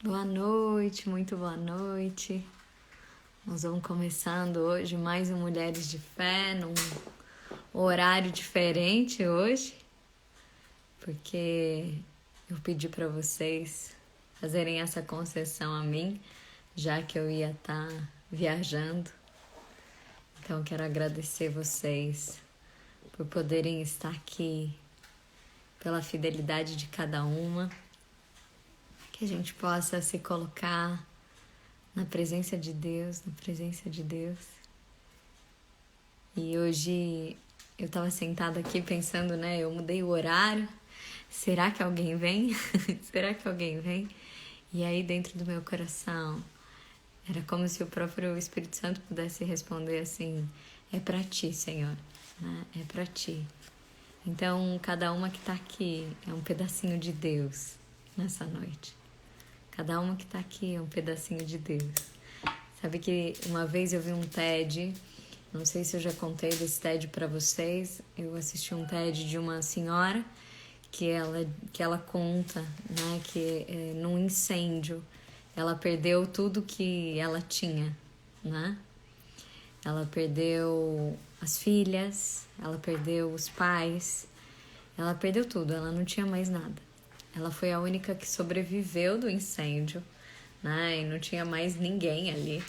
Boa noite, muito boa noite. Nós vamos começando hoje mais um Mulheres de Fé, num horário diferente hoje, porque eu pedi para vocês fazerem essa concessão a mim, já que eu ia estar viajando. Então eu quero agradecer vocês por poderem estar aqui, pela fidelidade de cada uma, que a gente possa se colocar na presença de Deus, E hoje eu estava sentada aqui pensando, eu mudei o horário. Será que alguém vem? Será que alguém vem? E aí dentro do meu coração era como se o próprio Espírito Santo pudesse responder assim: é para ti, Senhor, né? É para ti. Então cada uma que está aqui é um pedacinho de Deus nessa noite. Cada uma que está aqui é um pedacinho de Deus. Sabe que uma vez eu vi um TED, não sei se eu já contei desse TED para vocês, eu assisti um TED de uma senhora que ela conta, né, que num incêndio ela perdeu tudo que ela tinha, né? Ela perdeu as filhas, ela perdeu os pais, ela perdeu tudo, ela não tinha mais nada. Ela foi a única que sobreviveu do incêndio, né? E não tinha mais ninguém ali.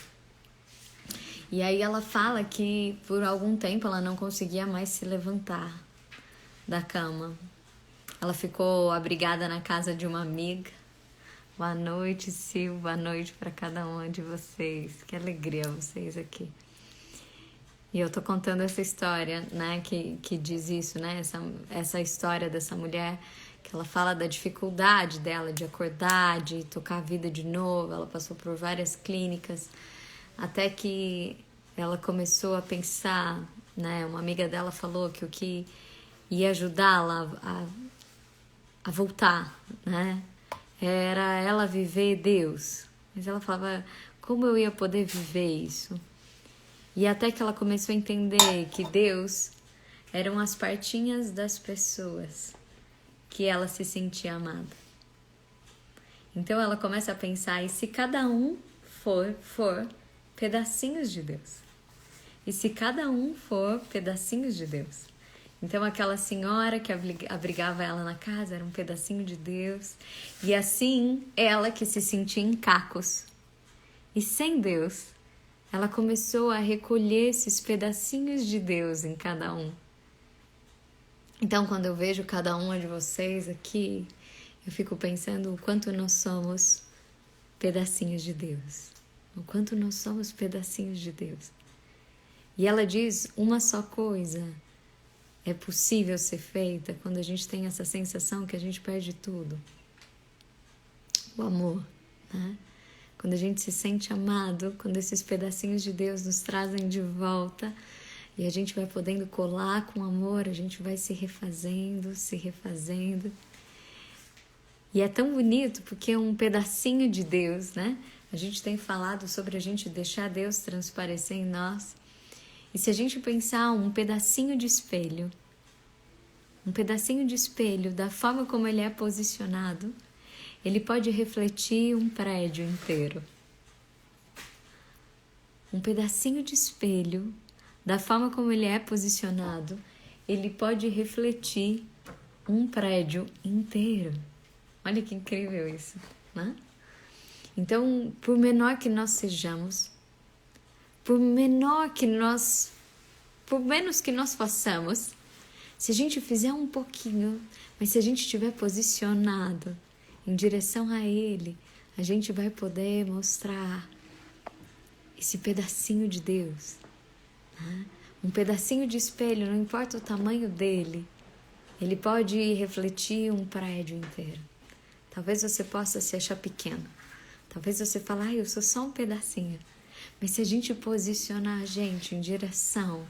E aí ela fala que por algum tempo ela não conseguia mais se levantar da cama. Ela ficou abrigada na casa de uma amiga. Boa noite, Sil. Boa noite para cada uma de vocês. Que alegria vocês aqui. E eu tô contando essa história, né, que diz isso, né? Essa história dessa mulher, que ela fala da dificuldade dela de acordar, de tocar a vida de novo. Ela passou por várias clínicas, até que ela começou a pensar, né? Uma amiga dela falou que o que ia ajudá-la a voltar, né? Era ela viver Deus. Mas ela falava, como eu ia poder viver isso? E até que ela começou a entender que Deus eram as partinhas das pessoas que ela se sentia amada. Então ela começa a pensar, e se cada um for pedacinhos de Deus? E se cada um for pedacinhos de Deus? Então aquela senhora que abrigava ela na casa era um pedacinho de Deus. E assim ela que se sentia em cacos e sem Deus, ela começou a recolher esses pedacinhos de Deus em cada um. Então quando eu vejo cada uma de vocês aqui, eu fico pensando o quanto nós somos pedacinhos de Deus. O quanto nós somos pedacinhos de Deus. E ela diz uma só coisa é possível ser feita quando a gente tem essa sensação que a gente perde tudo. O amor, né? Quando a gente se sente amado, quando esses pedacinhos de Deus nos trazem de volta e a gente vai podendo colar com amor, a gente vai se refazendo. E é tão bonito porque é um pedacinho de Deus, né? A gente tem falado sobre a gente deixar Deus transparecer em nós. E se a gente pensar um pedacinho de espelho da forma como ele é posicionado, ele pode refletir um prédio inteiro. Um pedacinho de espelho, da forma como ele é posicionado, ele pode refletir um prédio inteiro. Olha que incrível isso, né? Então, por menor que nós sejamos, por menos que nós façamos, se a gente fizer um pouquinho, mas se a gente estiver posicionado em direção a Ele, a gente vai poder mostrar esse pedacinho de Deus, né? Um pedacinho de espelho, não importa o tamanho dele, ele pode refletir um prédio inteiro. Talvez você possa se achar pequeno, talvez você fale, eu sou só um pedacinho. Mas se a gente posicionar a gente em direção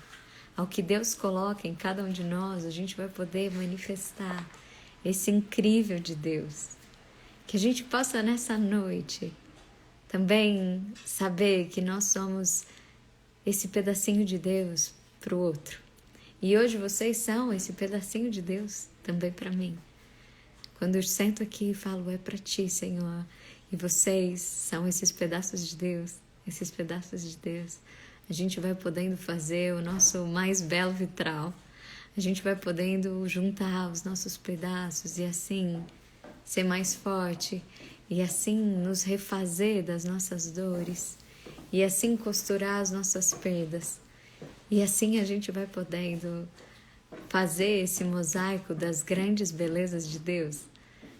ao que Deus coloca em cada um de nós, a gente vai poder manifestar esse incrível de Deus. Que a gente possa nessa noite também saber que nós somos esse pedacinho de Deus para o outro. E hoje vocês são esse pedacinho de Deus também para mim. Quando eu sento aqui e falo, é para ti, Senhor, E vocês são esses pedaços de Deus, esses pedaços de Deus. A gente vai podendo fazer o nosso mais belo vitral. A gente vai podendo juntar os nossos pedaços e assim ser mais forte e assim nos refazer das nossas dores e assim costurar as nossas perdas. E assim a gente vai podendo fazer esse mosaico das grandes belezas de Deus.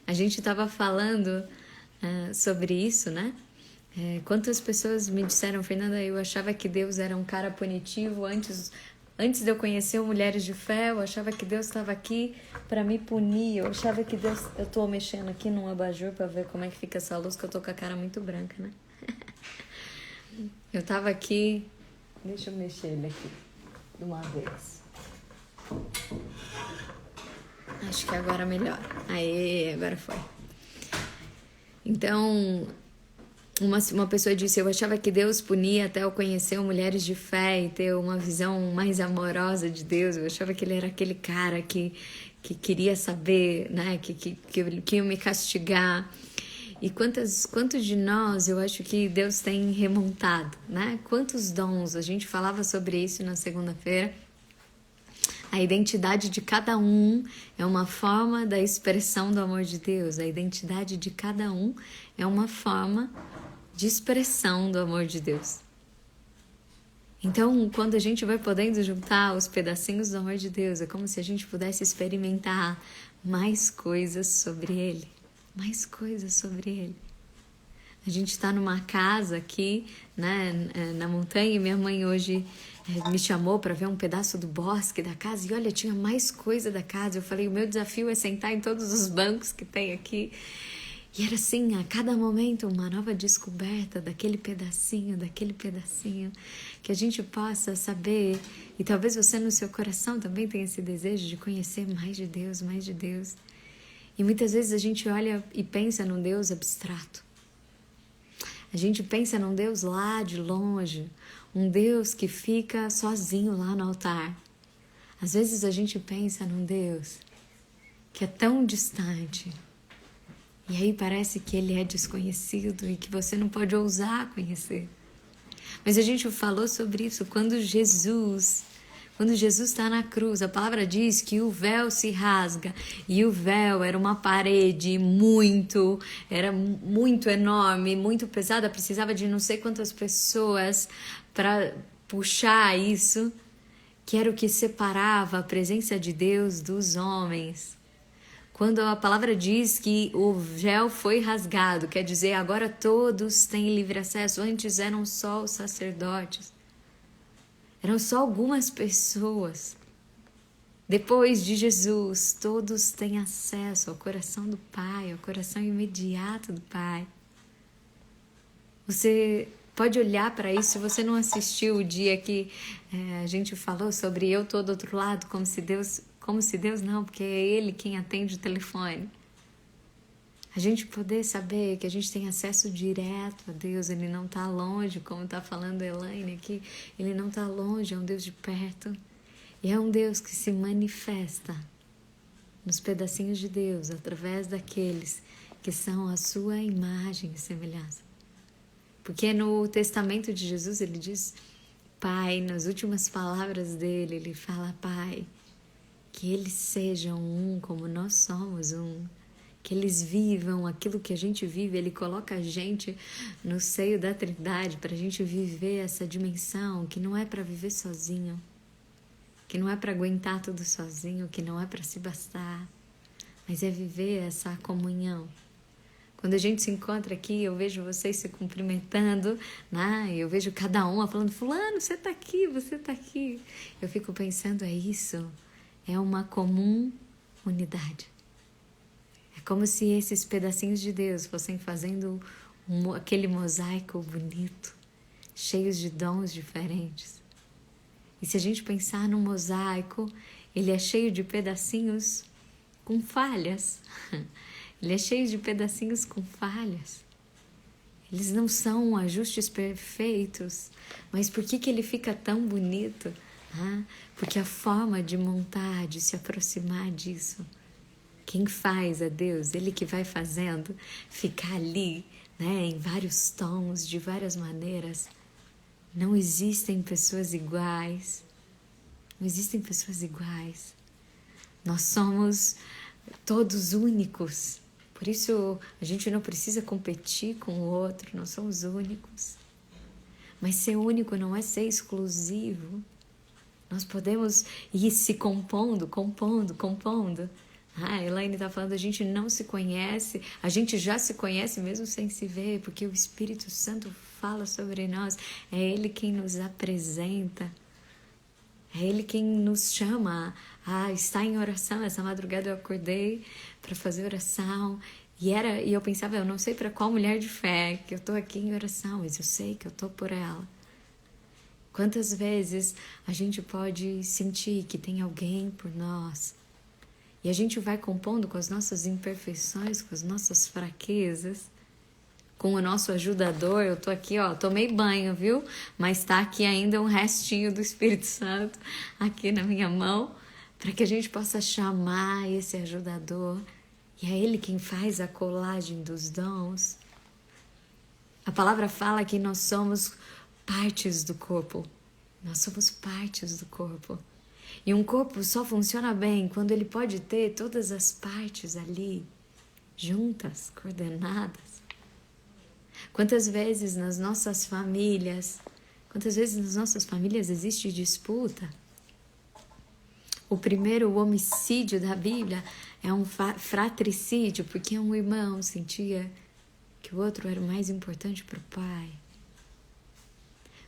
A gente estava falando sobre isso, né? Quantas pessoas me disseram, Fernanda, eu achava que Deus era um cara punitivo antes de eu conhecer o Mulheres de Fé, eu achava que Deus estava aqui para me punir, eu achava que Deus... Eu tô mexendo aqui num abajur para ver como é que fica essa luz, que eu tô com a cara muito branca, né? Eu tava aqui... Deixa eu mexer ele aqui, de uma vez. Acho que agora melhor. Aê, agora foi. Então, uma pessoa disse, eu achava que Deus punia até eu conhecer Mulheres de Fé e ter uma visão mais amorosa de Deus. Eu achava que ele era aquele cara que queria saber, né? Que ia me castigar. E quantos de nós eu acho que Deus tem remontado, né? Quantos dons, a gente falava sobre isso na segunda-feira. A identidade de cada um é uma forma da expressão do amor de Deus. A identidade de cada um é uma forma de expressão do amor de Deus. Então, quando a gente vai podendo juntar os pedacinhos do amor de Deus, é como se a gente pudesse experimentar mais coisas sobre Ele. Mais coisas sobre Ele. A gente está numa casa aqui, né, na montanha, e minha mãe hoje me chamou para ver um pedaço do bosque da casa, e olha, tinha mais coisa da casa. Eu falei, o meu desafio é sentar em todos os bancos que tem aqui. E era assim, a cada momento, uma nova descoberta daquele pedacinho, que a gente possa saber, e talvez você no seu coração também tenha esse desejo de conhecer mais de Deus, mais de Deus. E muitas vezes a gente olha e pensa num Deus abstrato. A gente pensa num Deus lá de longe, um Deus que fica sozinho lá no altar. Às vezes a gente pensa num Deus que é tão distante, e aí parece que Ele é desconhecido e que você não pode ousar conhecer. Mas a gente falou sobre isso quando Jesus está na cruz. A palavra diz que o véu se rasga, e o véu era uma parede era muito enorme, muito pesada, precisava de não sei quantas pessoas para puxar isso, que era o que separava a presença de Deus dos homens. Quando a palavra diz que o véu foi rasgado, quer dizer, agora todos têm livre acesso. Antes eram só os sacerdotes. Eram só algumas pessoas. Depois de Jesus, todos têm acesso ao coração do Pai, ao coração imediato do Pai. Você pode olhar para isso. Se você não assistiu o dia que a gente falou sobre eu tô do outro lado, como se Deus não, porque é Ele quem atende o telefone. A gente poder saber que a gente tem acesso direto a Deus, Ele não está longe, como está falando a Elaine aqui, Ele não está longe, é um Deus de perto. E é um Deus que se manifesta nos pedacinhos de Deus, através daqueles que são a sua imagem e semelhança. Porque no testamento de Jesus ele diz, Pai, nas últimas palavras dele, ele fala, Pai, que eles sejam um como nós somos um. Que eles vivam aquilo que a gente vive. Ele coloca a gente no seio da Trindade para a gente viver essa dimensão que não é para viver sozinho, que não é para aguentar tudo sozinho, que não é para se bastar, mas é viver essa comunhão. Quando a gente se encontra aqui, eu vejo vocês se cumprimentando, né? Eu vejo cada uma falando, fulano, você está aqui, você está aqui. Eu fico pensando, é isso, é uma comum unidade. É como se esses pedacinhos de Deus fossem fazendo aquele mosaico bonito, cheios de dons diferentes. E se a gente pensar no mosaico, ele é cheio de pedacinhos com falhas. Ele é cheio de pedacinhos com falhas. Eles não são ajustes perfeitos. Mas por que ele fica tão bonito? Porque a forma de montar, de se aproximar disso, quem faz é Deus, Ele que vai fazendo ficar ali né, em vários tons, de várias maneiras. Não existem pessoas iguais. Não existem pessoas iguais. Nós somos todos únicos. Por isso a gente não precisa competir com o outro. Nós somos únicos. Mas ser único não é ser exclusivo. Nós podemos ir se compondo. A Elaine está falando, a gente não se conhece, a gente já se conhece mesmo sem se ver, porque o Espírito Santo fala sobre nós, é Ele quem nos apresenta, é Ele quem nos chama a estar em oração. Essa madrugada eu acordei para fazer oração e eu pensava, eu não sei para qual mulher de fé que eu estou aqui em oração, mas eu sei que eu estou por ela. Quantas vezes a gente pode sentir que tem alguém por nós e a gente vai compondo com as nossas imperfeições, com as nossas fraquezas, com o nosso ajudador. Eu tô aqui, ó, tomei banho, viu? Mas tá aqui ainda um restinho do Espírito Santo aqui na minha mão, para que a gente possa chamar esse ajudador. E é Ele quem faz a colagem dos dons. A palavra fala que nós somos partes do corpo. Nós somos partes do corpo. E um corpo só funciona bem quando ele pode ter todas as partes ali, juntas, coordenadas. Quantas vezes nas nossas famílias existe disputa? O primeiro homicídio da Bíblia é um fratricídio, porque um irmão sentia que o outro era o mais importante para o pai.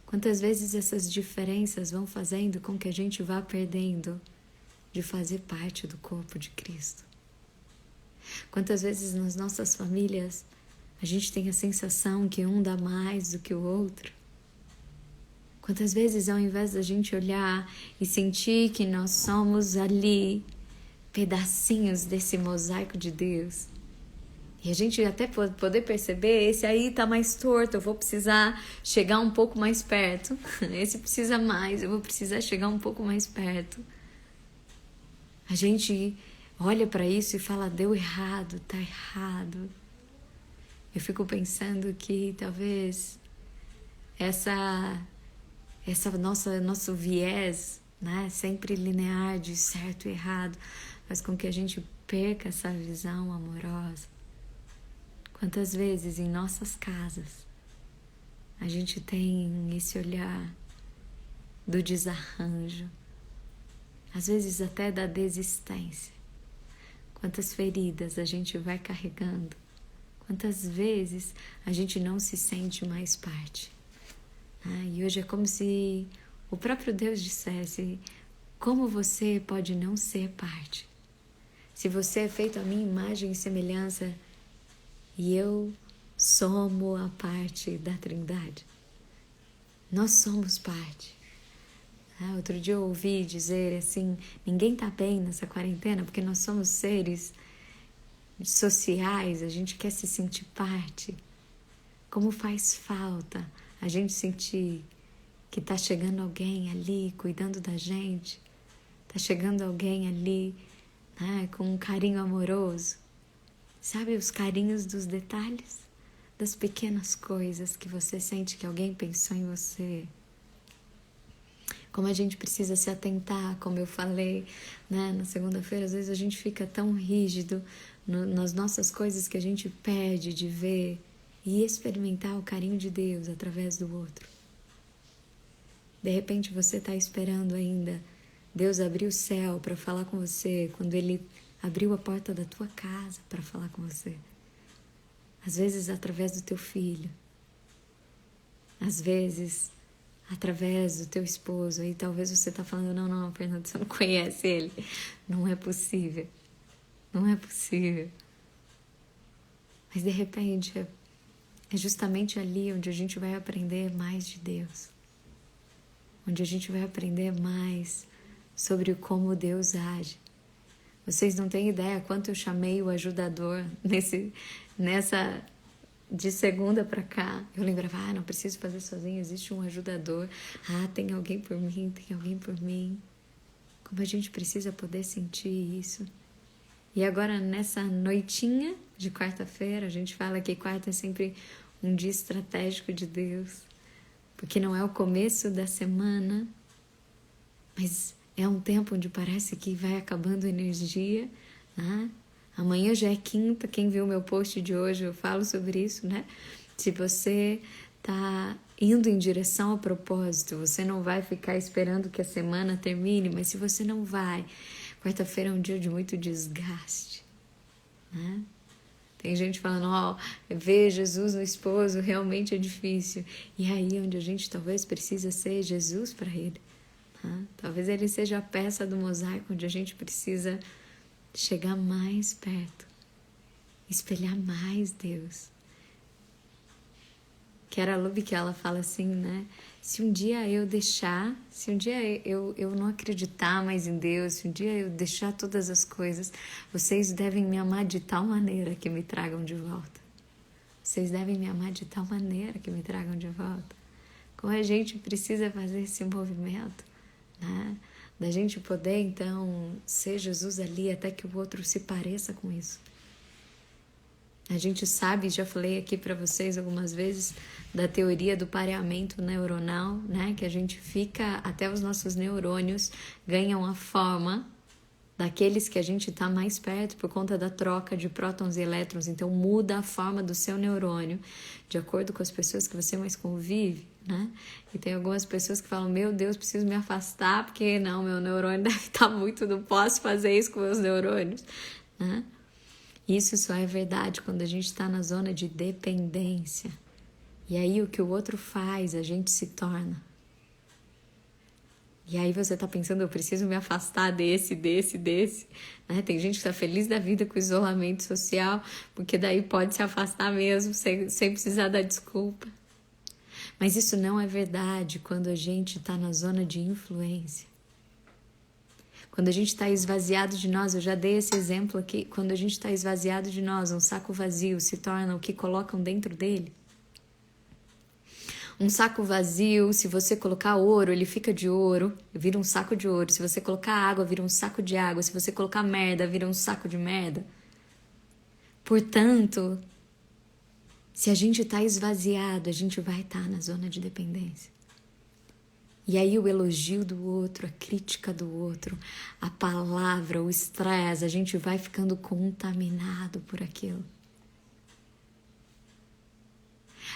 Quantas vezes essas diferenças vão fazendo com que a gente vá perdendo de fazer parte do corpo de Cristo? Quantas vezes nas nossas famílias a gente tem a sensação que um dá mais do que o outro? Quantas vezes, ao invés da gente olhar e sentir que nós somos ali pedacinhos desse mosaico de Deus, e a gente até poder perceber, esse aí tá mais torto, eu vou precisar chegar um pouco mais perto. Esse precisa mais, eu vou precisar chegar um pouco mais perto. A gente olha para isso e fala, deu errado, tá errado. Eu fico pensando que talvez nosso viés, né, sempre linear de certo e errado, faz com que a gente perca essa visão amorosa. Quantas vezes em nossas casas a gente tem esse olhar do desarranjo, às vezes até da desistência. Quantas feridas a gente vai carregando, quantas vezes a gente não se sente mais parte. E hoje é como se o próprio Deus dissesse, como você pode não ser parte? Se você é feito à minha imagem e semelhança, e eu somos a parte da Trindade. Nós somos parte. Outro dia eu ouvi dizer assim, ninguém está bem nessa quarentena porque nós somos seres sociais, a gente quer se sentir parte. Como faz falta a gente sentir que está chegando alguém ali cuidando da gente, está chegando alguém ali, né, com um carinho amoroso. Sabe, os carinhos dos detalhes, das pequenas coisas que você sente que alguém pensou em você. Como a gente precisa se atentar, como eu falei, né, na segunda-feira, às vezes a gente fica tão rígido nas nossas coisas que a gente perde de ver e experimentar o carinho de Deus através do outro. De repente você está esperando ainda Deus abrir o céu para falar com você quando Ele abriu a porta da tua casa para falar com você. Às vezes através do teu filho. Às vezes através do teu esposo. Aí talvez você está falando, não, Fernando, você não conhece ele. Não é possível. Não é possível. Mas de repente é justamente ali onde a gente vai aprender mais de Deus. Onde a gente vai aprender mais sobre como Deus age. Vocês não têm ideia quanto eu chamei o ajudador nessa de segunda para cá. Eu lembrava, não preciso fazer sozinho, existe um ajudador. Tem alguém por mim, tem alguém por mim. Como a gente precisa poder sentir isso. E agora, nessa noitinha de quarta-feira, a gente fala que quarta é sempre um dia estratégico de Deus, porque não é o começo da semana, mas é um tempo onde parece que vai acabando a energia, né? Amanhã já é quinta, quem viu meu post de hoje eu falo sobre isso, né? Se você tá indo em direção ao propósito, você não vai ficar esperando que a semana termine, mas se você não vai, quarta-feira é um dia de muito desgaste, né? Tem gente falando, ó, ver Jesus no esposo realmente é difícil. E aí onde a gente talvez precisa ser Jesus para ele. Tá? Talvez ele seja a peça do mosaico onde a gente precisa chegar mais perto, espelhar mais Deus. Que era a Luby que ela fala assim, né? Se um dia eu deixar, se um dia eu não acreditar mais em Deus, se um dia eu deixar todas as coisas, vocês devem me amar de tal maneira que me tragam de volta. Vocês devem me amar de tal maneira que me tragam de volta. Como a gente precisa fazer esse movimento, né? Da gente poder, então, ser Jesus ali até que o outro se pareça com isso. A gente sabe, já falei aqui para vocês algumas vezes, da teoria do pareamento neuronal, né? Que a gente fica, até os nossos neurônios ganham a forma daqueles que a gente está mais perto por conta da troca de prótons e elétrons. Então muda a forma do seu neurônio de acordo com as pessoas que você mais convive, né? E tem algumas pessoas que falam, meu Deus, preciso me afastar porque não, meu neurônio deve estar muito, não posso fazer isso com meus neurônios, né? Isso só é verdade quando a gente está na zona de dependência. E aí o que o outro faz, a gente se torna. E aí você está pensando, eu preciso me afastar desse. Né? Tem gente que está feliz da vida com o isolamento social, porque daí pode se afastar mesmo, sem precisar dar desculpa. Mas isso não é verdade quando a gente está na zona de influência. Quando a gente está esvaziado de nós, eu já dei esse exemplo aqui, quando a gente está esvaziado de nós, um saco vazio se torna o que colocam dentro dele. Um saco vazio, se você colocar ouro, ele fica de ouro, vira um saco de ouro. Se você colocar água, vira um saco de água. Se você colocar merda, vira um saco de merda. Portanto, se a gente está esvaziado, a gente vai estar na zona de dependência. E aí o elogio do outro, a crítica do outro, a palavra, o estresse, a gente vai ficando contaminado por aquilo.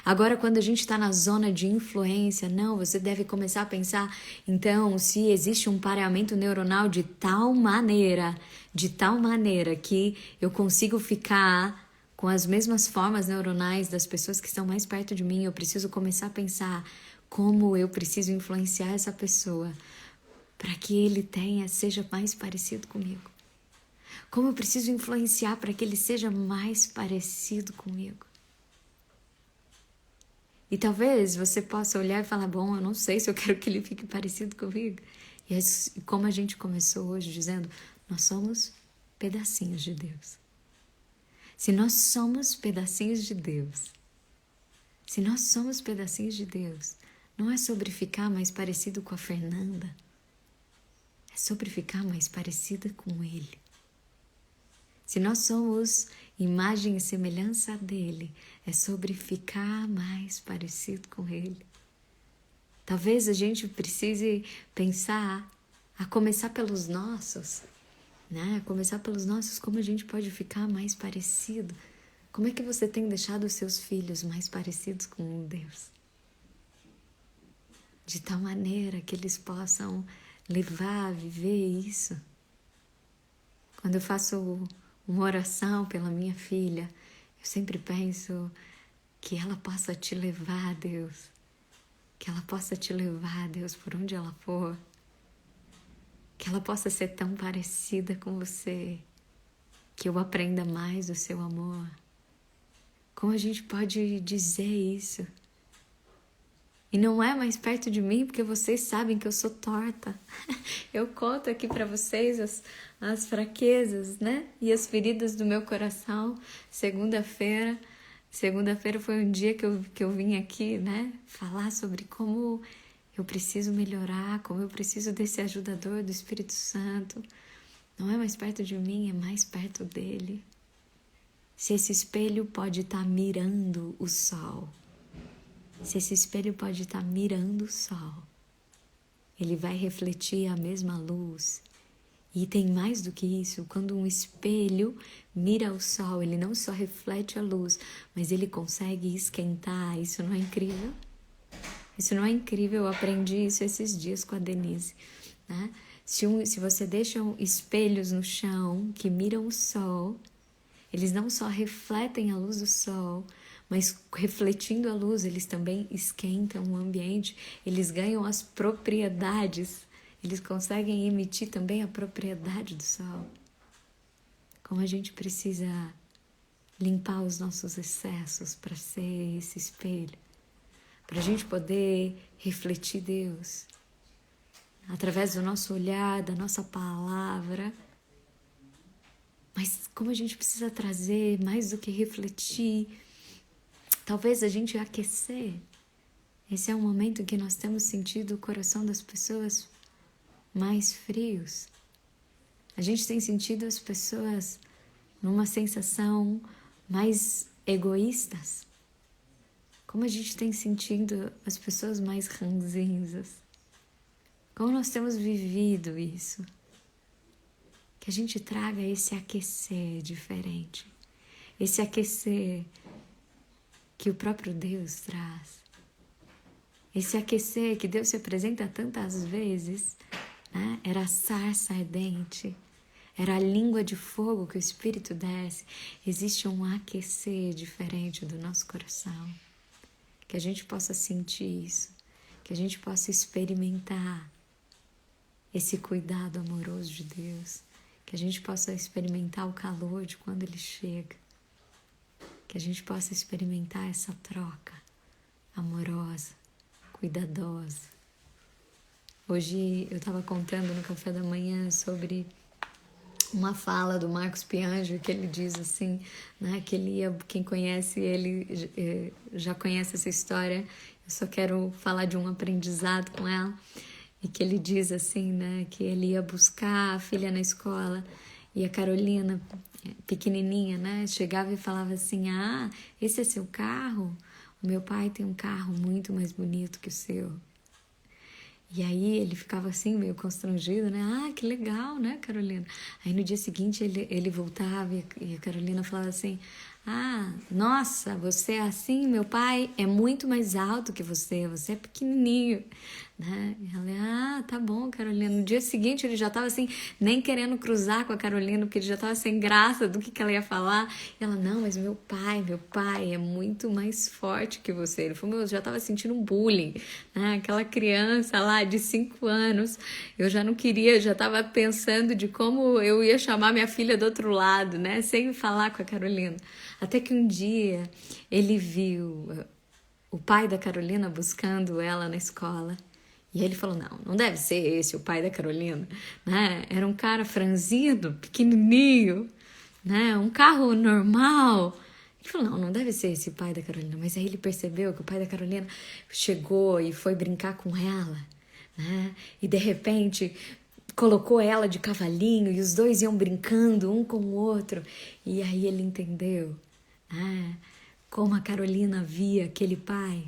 Agora, quando a gente está na zona de influência, não, você deve começar a pensar, então, se existe um pareamento neuronal de tal maneira que eu consigo ficar com as mesmas formas neuronais das pessoas que estão mais perto de mim, eu preciso começar a pensar como eu preciso influenciar essa pessoa para que ele seja mais parecido comigo. Como eu preciso influenciar para que ele seja mais parecido comigo. E talvez você possa olhar e falar, bom, eu não sei se eu quero que ele fique parecido comigo. E como a gente começou hoje dizendo, nós somos pedacinhos de Deus. Se nós somos pedacinhos de Deus, não é sobre ficar mais parecido com a Fernanda, é sobre ficar mais parecida com Ele. Se nós somos imagem e semelhança dele, é sobre ficar mais parecido com ele. Talvez a gente precise pensar a começar pelos nossos, né? Começar pelos nossos, como a gente pode ficar mais parecido. Como é que você tem deixado os seus filhos mais parecidos com Deus? De tal maneira que eles possam levar a viver isso. Quando eu faço uma oração pela minha filha, eu sempre penso que ela possa te levar a Deus. Que ela possa te levar a Deus por onde ela for. Que ela possa ser tão parecida com você, que eu aprenda mais do seu amor. Como a gente pode dizer isso? E não é mais perto de mim, porque vocês sabem que eu sou torta. Eu conto aqui para vocês as fraquezas, né? E as feridas do meu coração. Segunda-feira foi um dia que eu vim aqui, né? Falar sobre como eu preciso melhorar, como eu preciso desse ajudador do Espírito Santo. não é mais perto de mim, é mais perto dele. Se esse espelho pode estar mirando o sol, se esse espelho pode estar mirando o sol, ele vai refletir a mesma luz. E tem mais do que isso, quando um espelho mira o sol, ele não só reflete a luz, mas ele consegue esquentar. Isso não é incrível? Isso não é incrível? Eu aprendi isso esses dias com a Denise, né? Se você deixa espelhos no chão que miram o sol, eles não só refletem a luz do sol, mas refletindo a luz, eles também esquentam o ambiente, eles ganham as propriedades, eles conseguem emitir também a propriedade do sol. Como a gente precisa limpar os nossos excessos para ser esse espelho, para a gente poder refletir Deus, através do nosso olhar, da nossa palavra. Mas como a gente precisa trazer mais do que refletir, talvez a gente aquecer. Esse é um momento em que nós temos sentido o coração das pessoas mais frios. A gente tem sentido as pessoas numa sensação mais egoístas. Como a gente tem sentido as pessoas mais ranzinhas. Como nós temos vivido isso. Que a gente traga esse aquecer diferente. Esse aquecer que o próprio Deus traz. Esse aquecer que Deus se apresenta tantas vezes, né? Era a sarça ardente, era a língua de fogo que o Espírito desce. Existe um aquecer diferente do nosso coração. Que a gente possa sentir isso, que a gente possa experimentar esse cuidado amoroso de Deus, que a gente possa experimentar o calor de quando Ele chega, que a gente possa experimentar essa troca amorosa, cuidadosa. Hoje eu estava contando no café da manhã sobre uma fala do Marcos Pianjo, que ele diz assim, né, que ele ia, quem conhece ele já conhece essa história, eu só quero falar de um aprendizado com ela, e que ele diz assim, né, que ele ia buscar a filha na escola, e a Carolina, pequenininha, né, chegava e falava assim, ah, esse é seu carro? O meu pai tem um carro muito mais bonito que o seu. E aí ele ficava assim, meio constrangido, né? Ah, que legal, né, Carolina? Aí no dia seguinte ele voltava e a Carolina falava assim, ah, nossa, você é assim, meu pai é muito mais alto que você é pequenininho, né? E ela, ah, tá bom, Carolina. No dia seguinte ele já tava assim, nem querendo cruzar com a Carolina, porque ele já tava sem graça do que ela ia falar. E ela, não, mas meu pai é muito mais forte que você. Ele falou, eu já tava sentindo um bullying, né? Aquela criança lá de 5 anos, eu já não queria, já tava pensando de como eu ia chamar minha filha do outro lado, né? Sem falar com a Carolina. Até que um dia ele viu o pai da Carolina buscando ela na escola. E ele falou, não deve ser esse o pai da Carolina, né? Era um cara franzido, pequenininho, né? Um carro normal. Ele falou, não deve ser esse pai da Carolina. Mas aí ele percebeu que o pai da Carolina chegou e foi brincar com ela, né? E de repente colocou ela de cavalinho e os dois iam brincando um com o outro. E aí ele entendeu, né? Como a Carolina via aquele pai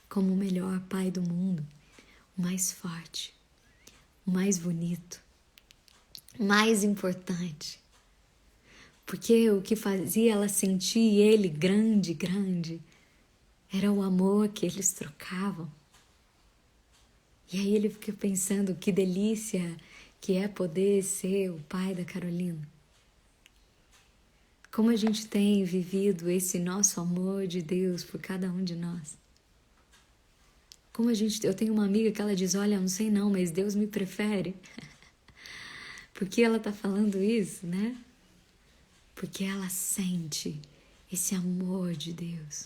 como o melhor pai do mundo, o mais forte, o mais bonito, o mais importante. Porque o que fazia ela sentir ele grande, era o amor que eles trocavam. E aí ele fica pensando que delícia que é poder ser o pai da Carolina. Como a gente tem vivido esse nosso amor de Deus por cada um de nós. Eu tenho uma amiga que ela diz, olha, não sei não, mas Deus me prefere. Por que ela tá falando isso, né? Porque ela sente esse amor de Deus.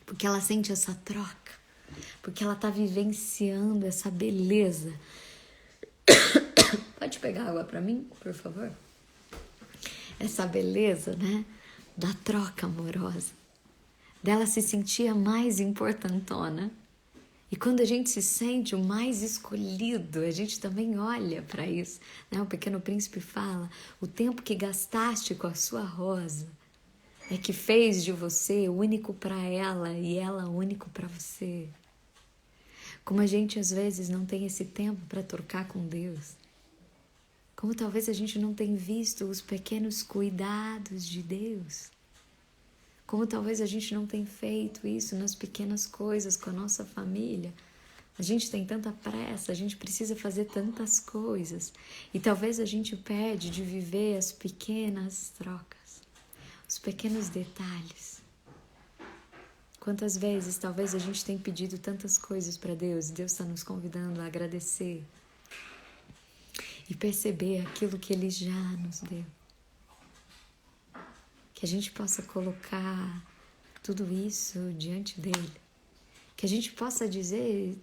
Porque ela sente essa troca. Porque ela tá vivenciando essa beleza. Pode pegar água para mim, por favor? Essa beleza, né? Da troca amorosa. Dela se sentir a mais importantona. E quando a gente se sente o mais escolhido, a gente também olha para isso, né? O Pequeno Príncipe fala: o tempo que gastaste com a sua rosa é que fez de você único para ela e ela único para você. Como a gente às vezes não tem esse tempo para trocar com Deus. Como talvez a gente não tenha visto os pequenos cuidados de Deus. Como talvez a gente não tenha feito isso nas pequenas coisas com a nossa família. A gente tem tanta pressa, a gente precisa fazer tantas coisas. E talvez a gente perde de viver as pequenas trocas, os pequenos detalhes. Quantas vezes talvez a gente tenha pedido tantas coisas para Deus e Deus está nos convidando a agradecer e perceber aquilo que Ele já nos deu. Que a gente possa colocar tudo isso diante dEle. Que a gente possa dizer: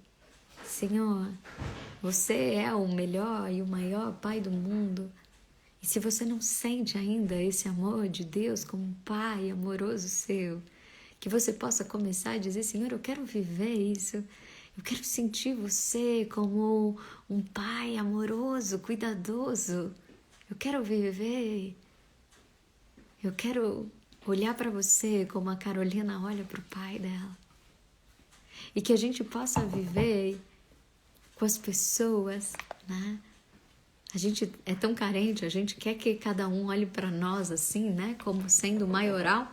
Senhor, você é o melhor e o maior Pai do mundo. E se você não sente ainda esse amor de Deus como um Pai amoroso seu, que você possa começar a dizer: Senhor, eu quero viver isso. Eu quero sentir você como um Pai amoroso, cuidadoso. Eu quero viver. Eu quero olhar para você como a Carolina olha para o pai dela. E que a gente possa viver com as pessoas, né? A gente é tão carente, a gente quer que cada um olhe para nós assim, né? Como sendo maioral.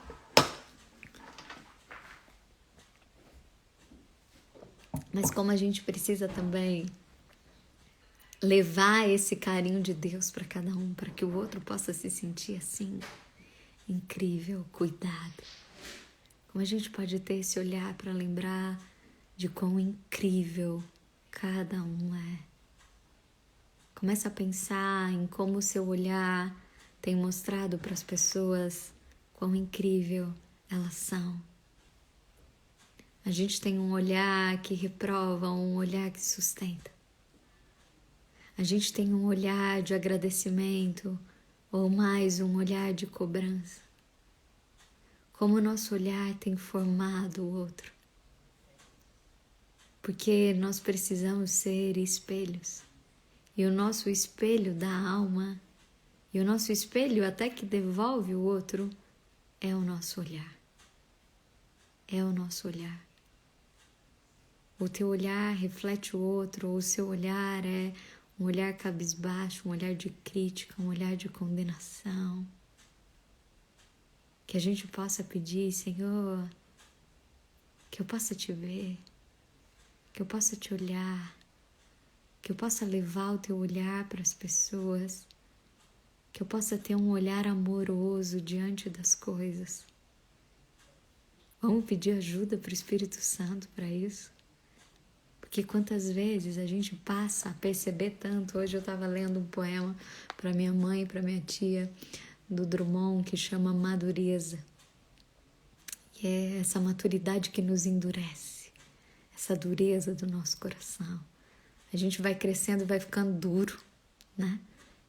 Mas como a gente precisa também levar esse carinho de Deus para cada um, para que o outro possa se sentir assim, incrível, cuidado. Como a gente pode ter esse olhar para lembrar de quão incrível cada um é. Começa a pensar em como o seu olhar tem mostrado para as pessoas quão incrível elas são. A gente tem um olhar que reprova, um olhar que sustenta. A gente tem um olhar de agradecimento ou mais um olhar de cobrança. Como o nosso olhar tem formado o outro. Porque nós precisamos ser espelhos. E o nosso espelho da alma, e o nosso espelho até que devolve o outro, é o nosso olhar. É o nosso olhar. O teu olhar reflete o outro, ou o seu olhar é um olhar cabisbaixo, um olhar de crítica, um olhar de condenação. Que a gente possa pedir: Senhor, que eu possa te ver, que eu possa te olhar, que eu possa levar o teu olhar para as pessoas, que eu possa ter um olhar amoroso diante das coisas. Vamos pedir ajuda para o Espírito Santo para isso? Porque quantas vezes a gente passa a perceber tanto. Hoje eu estava lendo um poema para minha mãe e para minha tia, do Drummond, que chama Madureza. E é essa maturidade que nos endurece, essa dureza do nosso coração. A gente vai crescendo e vai ficando duro, né?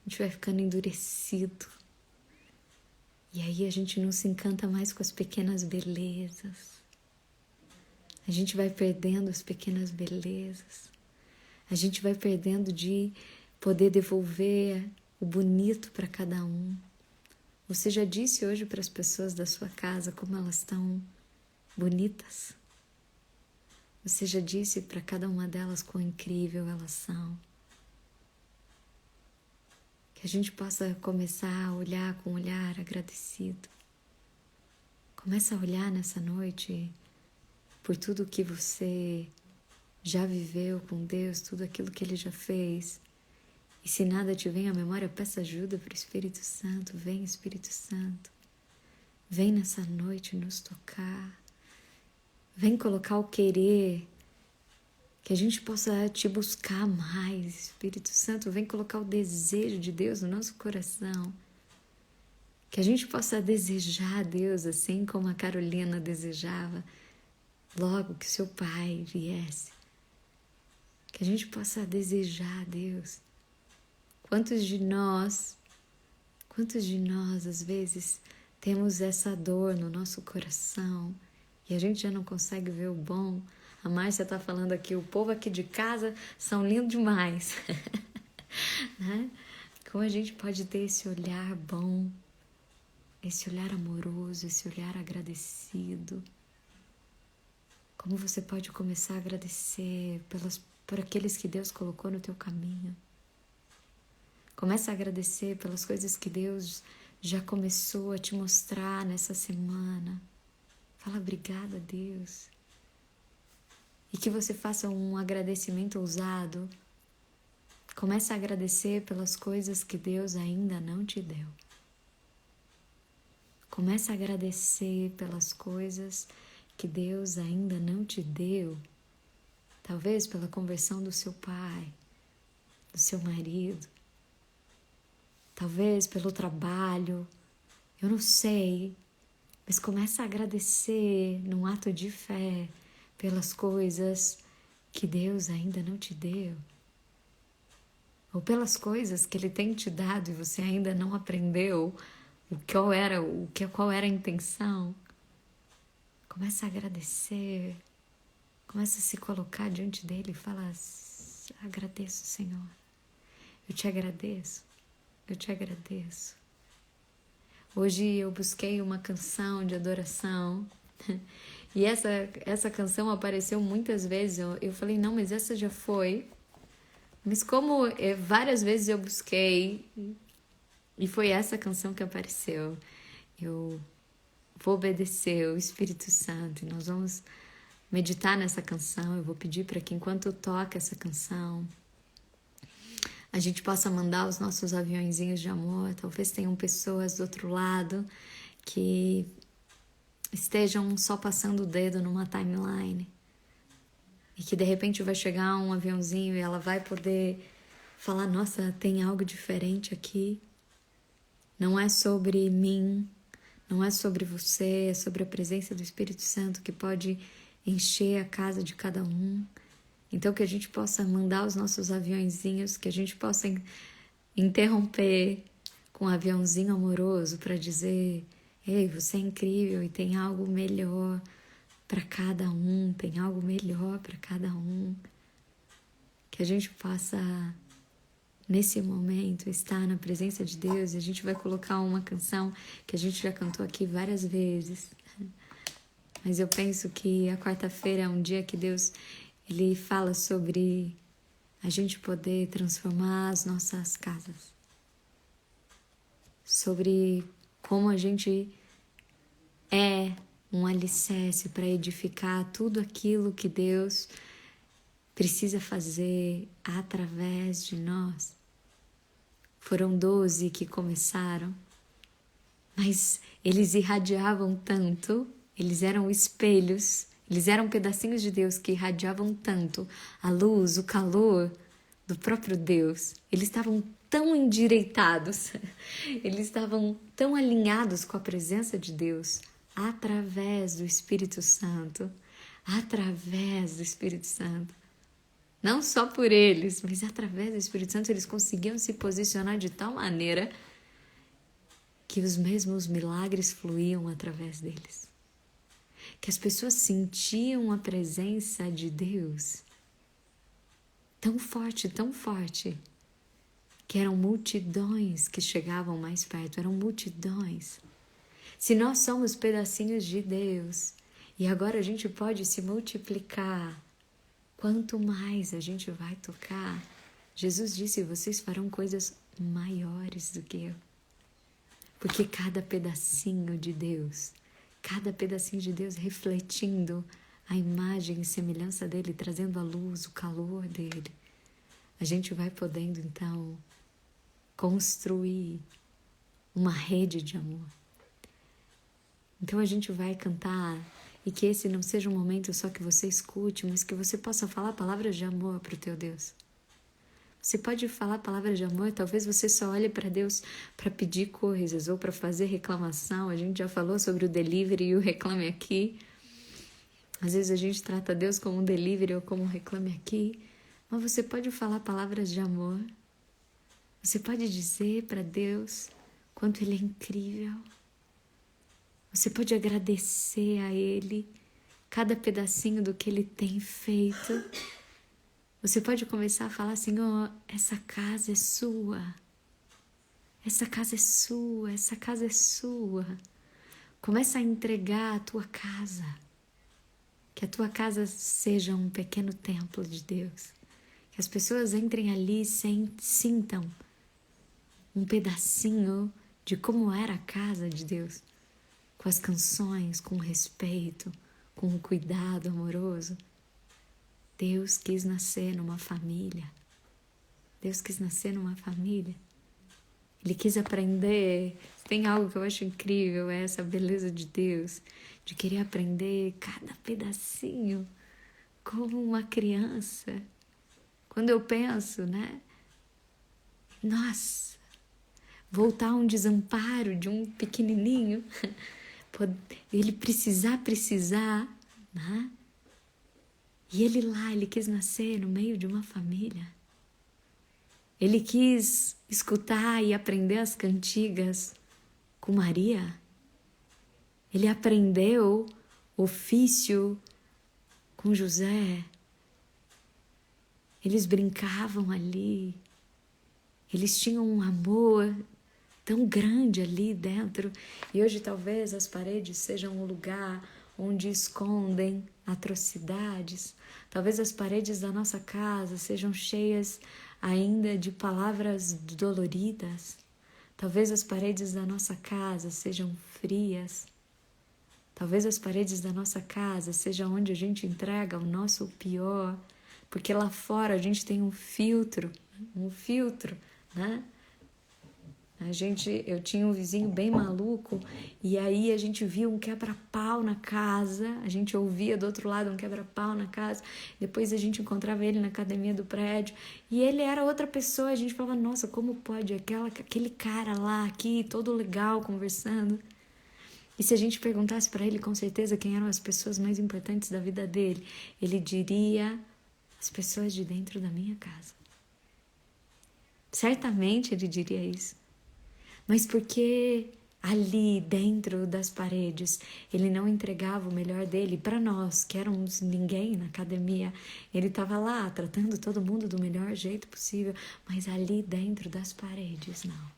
A gente vai ficando endurecido. E aí a gente não se encanta mais com as pequenas belezas. A gente vai perdendo as pequenas belezas. A gente vai perdendo de poder devolver o bonito para cada um. Você já disse hoje para as pessoas da sua casa como elas estão bonitas? Você já disse para cada uma delas quão incrível elas são? Que a gente possa começar a olhar com um olhar agradecido. Começa a olhar nessa noite por tudo que você já viveu com Deus, tudo aquilo que Ele já fez. E se nada te vem à memória, peça ajuda para o Espírito Santo. Vem, Espírito Santo. Vem nessa noite nos tocar. Vem colocar o querer. Que a gente possa te buscar mais, Espírito Santo. Vem colocar o desejo de Deus no nosso coração. Que a gente possa desejar a Deus assim como a Carolina desejava logo que seu pai viesse. Que a gente possa desejar a Deus. Quantos de nós às vezes temos essa dor no nosso coração e a gente já não consegue ver o bom, A Márcia tá falando aqui, o povo aqui de casa são lindos demais. Né? Como a gente pode ter esse olhar bom, esse olhar amoroso, esse olhar agradecido. Como você pode começar a agradecer por aqueles que Deus colocou no teu caminho. Começa a agradecer pelas coisas que Deus já começou a te mostrar nessa semana. Fala obrigada, Deus. E que você faça um agradecimento ousado. Começa a agradecer pelas coisas que Deus ainda não te deu. Começa a agradecer pelas coisas que Deus ainda não te deu. Talvez pela conversão do seu pai, do seu marido. Talvez pelo trabalho. Eu não sei. Mas começa a agradecer num ato de fé pelas coisas que Deus ainda não te deu. Ou pelas coisas que Ele tem te dado e você ainda não aprendeu qual era a intenção. Começa a agradecer, começa a se colocar diante dele e fala: agradeço, Senhor, eu te agradeço, eu te agradeço. Hoje eu busquei uma canção de adoração e essa canção apareceu muitas vezes. Eu falei, não, mas essa já foi. Mas como várias vezes eu busquei e foi essa canção que apareceu, eu vou obedecer o Espírito Santo e nós vamos meditar nessa canção. Eu vou pedir para que enquanto eu toco essa canção, a gente possa mandar os nossos aviõezinhos de amor. Talvez tenham pessoas do outro lado que estejam só passando o dedo numa timeline e que de repente vai chegar um aviãozinho e ela vai poder falar: nossa, tem algo diferente aqui. Não é sobre mim, não é sobre você, é sobre a presença do Espírito Santo que pode encher a casa de cada um. Então que a gente possa mandar os nossos aviãozinhos, que a gente possa interromper com um aviãozinho amoroso para dizer: ei, você é incrível e tem algo melhor para cada um, tem algo melhor para cada um. Que a gente possa, nesse momento, estar na presença de Deus. E a gente vai colocar uma canção que a gente já cantou aqui várias vezes. Mas eu penso que a quarta-feira é um dia que Deus Ele fala sobre a gente poder transformar as nossas casas. Sobre como a gente é um alicerce para edificar tudo aquilo que Deus precisa fazer através de nós. Foram 12 que começaram, mas eles irradiavam tanto, eles eram espelhos. Eles eram pedacinhos de Deus que irradiavam tanto a luz, o calor do próprio Deus. Eles estavam tão endireitados, eles estavam tão alinhados com a presença de Deus através do Espírito Santo. Através do Espírito Santo. Não só por eles, mas através do Espírito Santo eles conseguiam se posicionar de tal maneira que os mesmos milagres fluíam através deles. Que as pessoas sentiam a presença de Deus tão forte, que eram multidões que chegavam mais perto, eram multidões. Se nós somos pedacinhos de Deus e agora a gente pode se multiplicar, quanto mais a gente vai tocar. Jesus disse: vocês farão coisas maiores do que eu. Porque cada pedacinho de Deus refletindo a imagem e semelhança dele, trazendo a luz, o calor dele, a gente vai podendo então construir uma rede de amor. Então a gente vai cantar, e que esse não seja um momento só que você escute, mas que você possa falar palavras de amor para o teu Deus. Você pode falar palavras de amor, talvez você só olhe para Deus para pedir coisas ou para fazer reclamação. A gente já falou sobre o delivery e o reclame aqui. Às vezes a gente trata Deus como um delivery ou como um reclame aqui. Mas você pode falar palavras de amor. Você pode dizer para Deus quanto Ele é incrível. Você pode agradecer a Ele cada pedacinho do que Ele tem feito. Você pode começar a falar, Senhor, essa casa é sua. Essa casa é sua, essa casa é sua. Começa a entregar a tua casa. Que a tua casa seja um pequeno templo de Deus. Que as pessoas entrem ali e sintam um pedacinho de como era a casa de Deus. Com as canções, com respeito, com um cuidado amoroso. Deus quis nascer numa família. Deus quis nascer numa família. Ele quis aprender. Tem algo que eu acho incrível, é essa beleza de Deus, de querer aprender cada pedacinho como uma criança. Quando eu penso, né? Nossa, voltar a um desamparo de um pequenininho, ele precisar, né? E ele quis nascer no meio de uma família. Ele quis escutar e aprender as cantigas com Maria. Ele aprendeu ofício com José. Eles brincavam ali. Eles tinham um amor tão grande ali dentro. E hoje talvez as paredes sejam um lugar onde escondem atrocidades. Talvez as paredes da nossa casa sejam cheias ainda de palavras doloridas. Talvez as paredes da nossa casa sejam frias. Talvez as paredes da nossa casa sejam onde a gente entrega o nosso pior. Porque lá fora a gente tem um filtro, né? Eu tinha um vizinho bem maluco e aí a gente via um quebra-pau na casa, a gente ouvia do outro lado um quebra-pau na casa, depois a gente encontrava ele na academia do prédio e ele era outra pessoa, a gente falava, nossa, como pode aquele cara lá, aqui, todo legal, conversando. E se a gente perguntasse para ele com certeza quem eram as pessoas mais importantes da vida dele, ele diria as pessoas de dentro da minha casa. Certamente ele diria isso. Mas porque ali dentro das paredes ele não entregava o melhor dele para nós, que éramos ninguém na academia. Ele estava lá tratando todo mundo do melhor jeito possível, mas ali dentro das paredes não.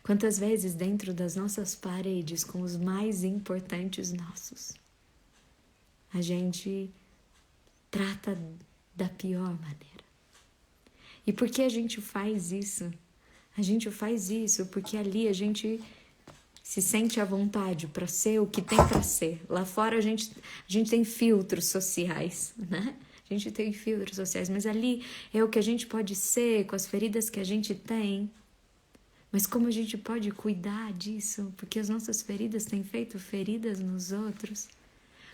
Quantas vezes dentro das nossas paredes, com os mais importantes nossos, a gente trata da pior maneira. E por que a gente faz isso? A gente faz isso porque ali a gente se sente à vontade para ser o que tem para ser. Lá fora a gente tem filtros sociais, né? A gente tem filtros sociais, mas ali é o que a gente pode ser com as feridas que a gente tem. Mas como a gente pode cuidar disso? Porque as nossas feridas têm feito feridas nos outros.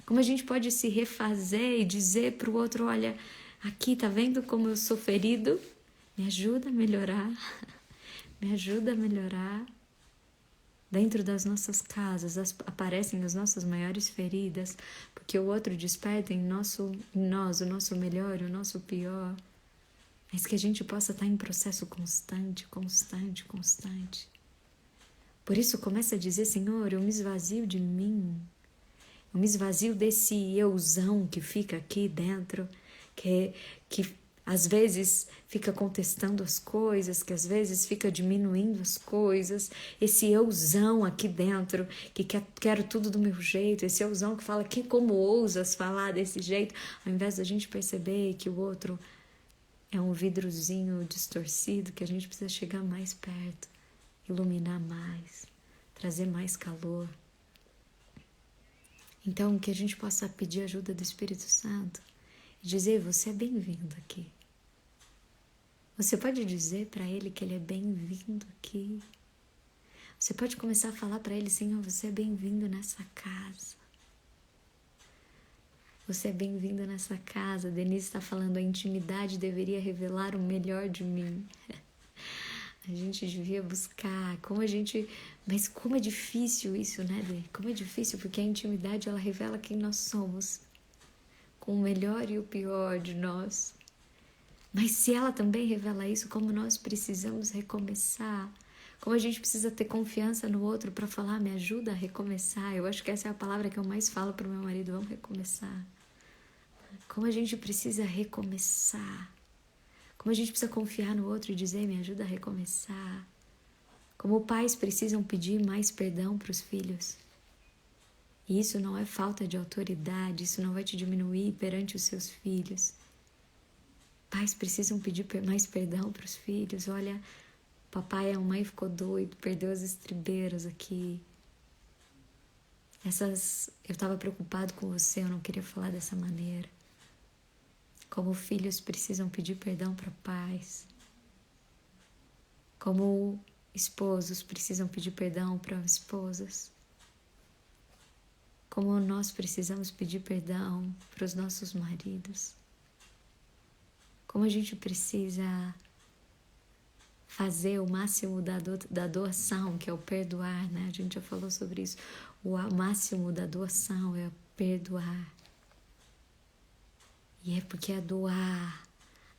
Como a gente pode se refazer e dizer para o outro, olha, aqui tá vendo como eu sou ferido? Me ajuda a melhorar. Me ajuda a melhorar. Dentro das nossas casas aparecem as nossas maiores feridas, porque o outro desperta em nós o nosso melhor e o nosso pior. Mas que a gente possa estar em processo constante. Por isso começa a dizer, Senhor, eu me esvazio de mim. Eu me esvazio desse euzão que fica aqui dentro, que às vezes fica contestando as coisas, que às vezes fica diminuindo as coisas, esse euzão aqui dentro, que quero tudo do meu jeito, esse euzão que fala, que como ousas falar desse jeito, ao invés da gente perceber que o outro é um vidrozinho distorcido, que a gente precisa chegar mais perto, iluminar mais, trazer mais calor. Então, que a gente possa pedir ajuda do Espírito Santo e dizer, você é bem-vindo aqui. Você pode dizer para ele que ele é bem-vindo aqui. Você pode começar a falar para ele, Senhor, você é bem-vindo nessa casa. Você é bem-vindo nessa casa. Denise está falando, a intimidade deveria revelar o melhor de mim. A gente devia buscar, mas como é difícil isso, né, Dê? Como é difícil, porque a intimidade, ela revela quem nós somos, com o melhor e o pior de nós. Mas se ela também revela isso, como nós precisamos recomeçar, Como a gente precisa ter confiança no outro para falar, me ajuda a recomeçar. Eu acho que essa é a palavra que eu mais falo para o meu marido, vamos recomeçar. Como a gente precisa recomeçar. Como a gente precisa confiar no outro e dizer, me ajuda a recomeçar. Como pais precisam pedir mais perdão para os filhos. E isso não é falta de autoridade, isso não vai te diminuir perante os seus filhos. Pais precisam pedir mais perdão para os filhos. Olha, papai e a mãe ficou doido, perdeu as estribeiras aqui. Eu estava preocupado com você, eu não queria falar dessa maneira. Como filhos precisam pedir perdão para pais. Como esposos precisam pedir perdão para esposas. Como nós precisamos pedir perdão para os nossos maridos. Como a gente precisa fazer o máximo da doação, que é o perdoar, né? A gente já falou sobre isso. O máximo da doação é perdoar. E é porque é doar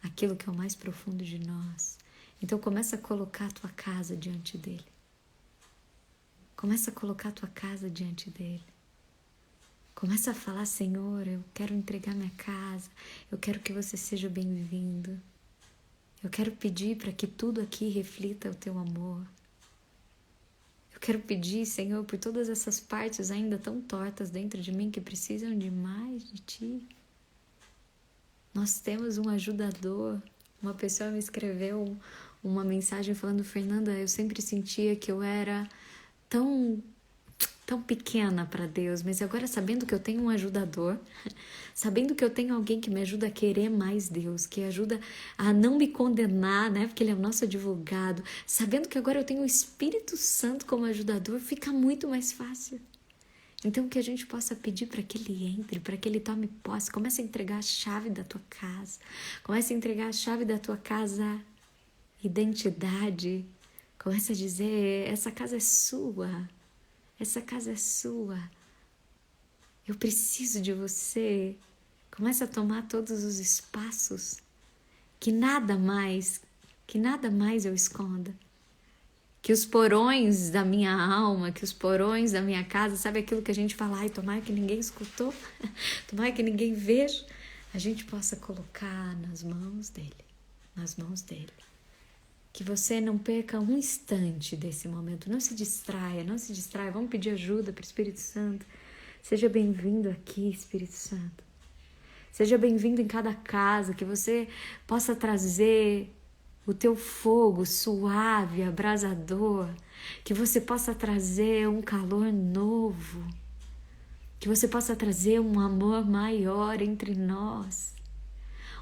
aquilo que é o mais profundo de nós. Então começa a colocar a tua casa diante dele. Começa a colocar a tua casa diante dele. Começa a falar, Senhor, eu quero entregar minha casa, eu quero que você seja bem-vindo. Eu quero pedir para que tudo aqui reflita o teu amor. Eu quero pedir, Senhor, por todas essas partes ainda tão tortas dentro de mim que precisam de mais de Ti. Nós temos um ajudador. Uma pessoa me escreveu uma mensagem falando, Fernanda, eu sempre sentia que eu era tão pequena para Deus, mas agora sabendo que eu tenho um ajudador, sabendo que eu tenho alguém que me ajuda a querer mais Deus, que ajuda a não me condenar, né? Porque Ele é o nosso advogado, sabendo que agora eu tenho o Espírito Santo como ajudador, fica muito mais fácil. Então que a gente possa pedir para que Ele entre, para que Ele tome posse, comece a entregar a chave da tua casa, comece a entregar a chave da tua casa, identidade, comece a dizer, essa casa é sua. Essa casa é sua. Eu preciso de você. Começa a tomar todos os espaços. Que nada mais eu esconda. Que os porões da minha alma, que os porões da minha casa, sabe aquilo que a gente fala, ai, tomara que ninguém escutou, tomara que ninguém veja, a gente possa colocar nas mãos dele, nas mãos dele. Que você não perca um instante desse momento. Não se distraia. Vamos pedir ajuda para o Espírito Santo. Seja bem-vindo aqui, Espírito Santo. Seja bem-vindo em cada casa. Que você possa trazer o teu fogo suave, abrasador. Que você possa trazer um calor novo. Que você possa trazer um amor maior entre nós.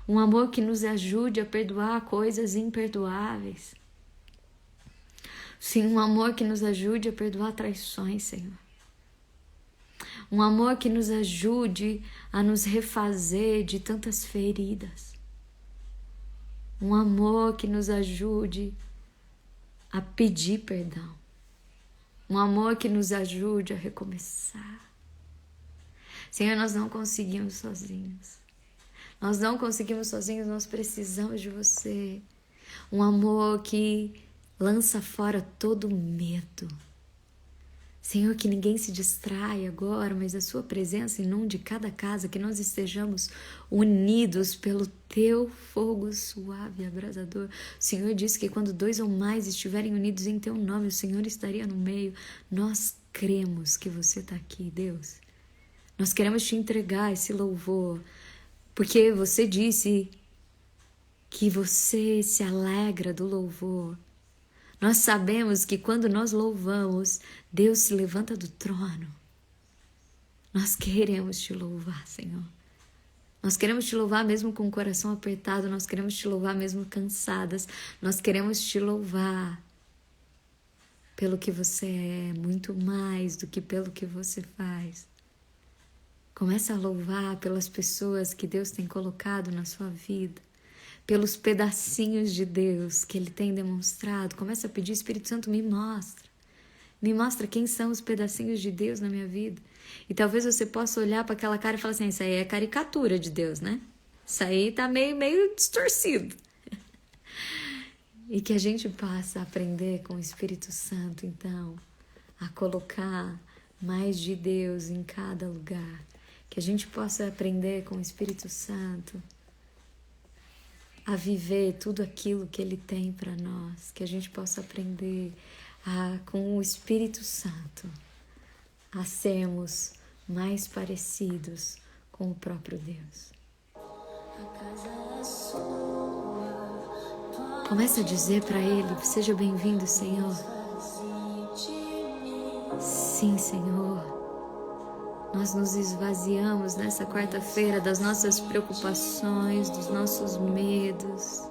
Um amor que nos ajude a perdoar coisas imperdoáveis. Sim, um amor que nos ajude a perdoar traições, Senhor. Um amor que nos ajude a nos refazer de tantas feridas. Um amor que nos ajude a pedir perdão. Um amor que nos ajude a recomeçar. Senhor, nós não conseguimos sozinhos. Nós não conseguimos sozinhos, nós precisamos de você. Um amor que lança fora todo medo. Senhor, que ninguém se distraia agora, mas a sua presença inunde cada casa, que nós estejamos unidos pelo teu fogo suave e abrasador. O Senhor disse que quando 2 ou mais estiverem unidos em teu nome, o Senhor estaria no meio. Nós cremos que você está aqui, Deus. Nós queremos te entregar esse louvor, porque você disse que você se alegra do louvor. Nós sabemos que quando nós louvamos, Deus se levanta do trono. Nós queremos te louvar, Senhor. Nós queremos te louvar mesmo com o coração apertado, nós queremos te louvar mesmo cansadas, nós queremos te louvar pelo que você é, muito mais do que pelo que você faz. Começa a louvar pelas pessoas que Deus tem colocado na sua vida, pelos pedacinhos de Deus que Ele tem demonstrado. Começa a pedir, Espírito Santo, me mostra quem são os pedacinhos de Deus na minha vida. E talvez você possa olhar para aquela cara e falar assim, isso aí é caricatura de Deus, né? Isso aí tá meio distorcido. E que a gente possa aprender com o Espírito Santo, então, a colocar mais de Deus em cada lugar. Que a gente possa aprender com o Espírito Santo a viver tudo aquilo que Ele tem para nós. Que a gente possa aprender com o Espírito Santo a sermos mais parecidos com o próprio Deus. Comece a dizer para Ele: seja bem-vindo, Senhor. Sim, Senhor. Nós nos esvaziamos nessa quarta-feira das nossas preocupações, dos nossos medos,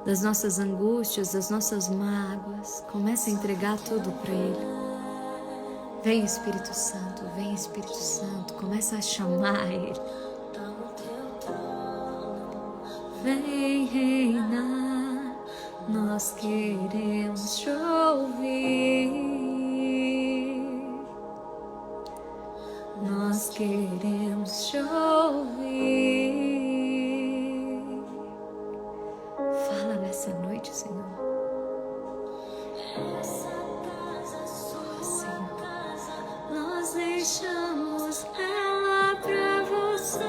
das nossas angústias, das nossas mágoas. Comece a entregar tudo para Ele. Vem, Espírito Santo, vem, Espírito Santo. Comece a chamar Ele. Vem reinar, nós queremos te ouvir. Nós queremos te ouvir. Fala nessa noite, Senhor. Oh, Senhor. Nós deixamos ela pra você,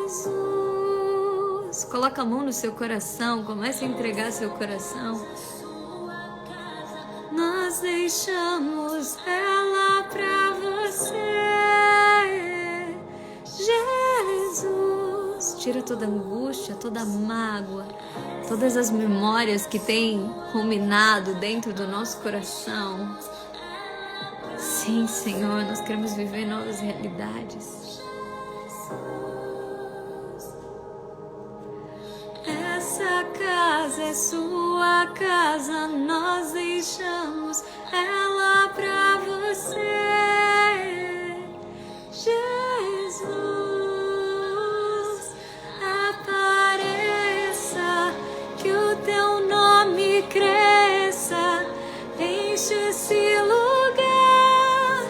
Jesus. Coloca a mão no seu coração, comece a entregar seu coração. Nós deixamos ela pra você, Jesus. Tira toda angústia, toda mágoa, todas as memórias que tem ruminado dentro do nosso coração. Sim, Senhor, nós queremos viver novas realidades. Essa casa é sua casa, nós deixamos ela pra você, Jesus. Apareça, que o teu nome cresça, enche esse lugar,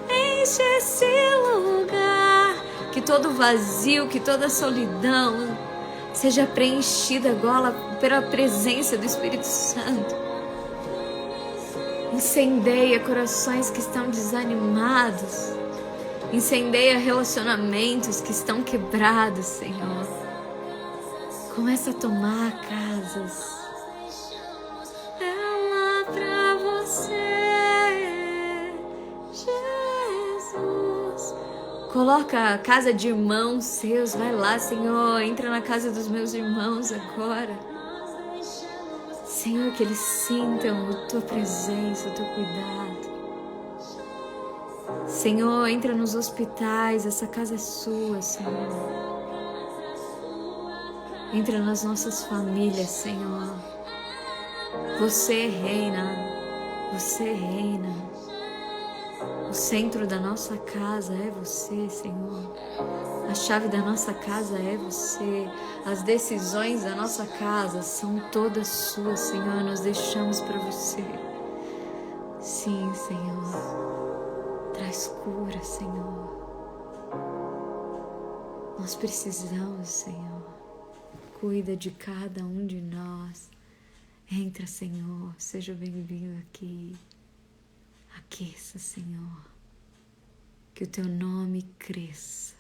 enche esse lugar. Que todo vazio, que toda solidão seja preenchida agora pela presença do Espírito Santo. Incendeia corações que estão desanimados. Incendeia relacionamentos que estão quebrados, Senhor. Começa a tomar casas. Ela pra você, Jesus. Coloca a casa de irmãos seus, vai lá, Senhor, entra na casa dos meus irmãos agora. Senhor, que eles sintam a Tua presença, o Teu cuidado. Senhor, entra nos hospitais, essa casa é Sua, Senhor. Entra nas nossas famílias, Senhor. Você reina, Você reina. O centro da nossa casa é Você, Senhor. A chave da nossa casa é Você. As decisões da nossa casa são todas Suas, Senhor. Nós deixamos para Você. Sim, Senhor. Traz cura, Senhor. Nós precisamos, Senhor. Cuida de cada um de nós. Entra, Senhor. Seja bem-vindo aqui. Aqueça, Senhor, que o Teu nome cresça,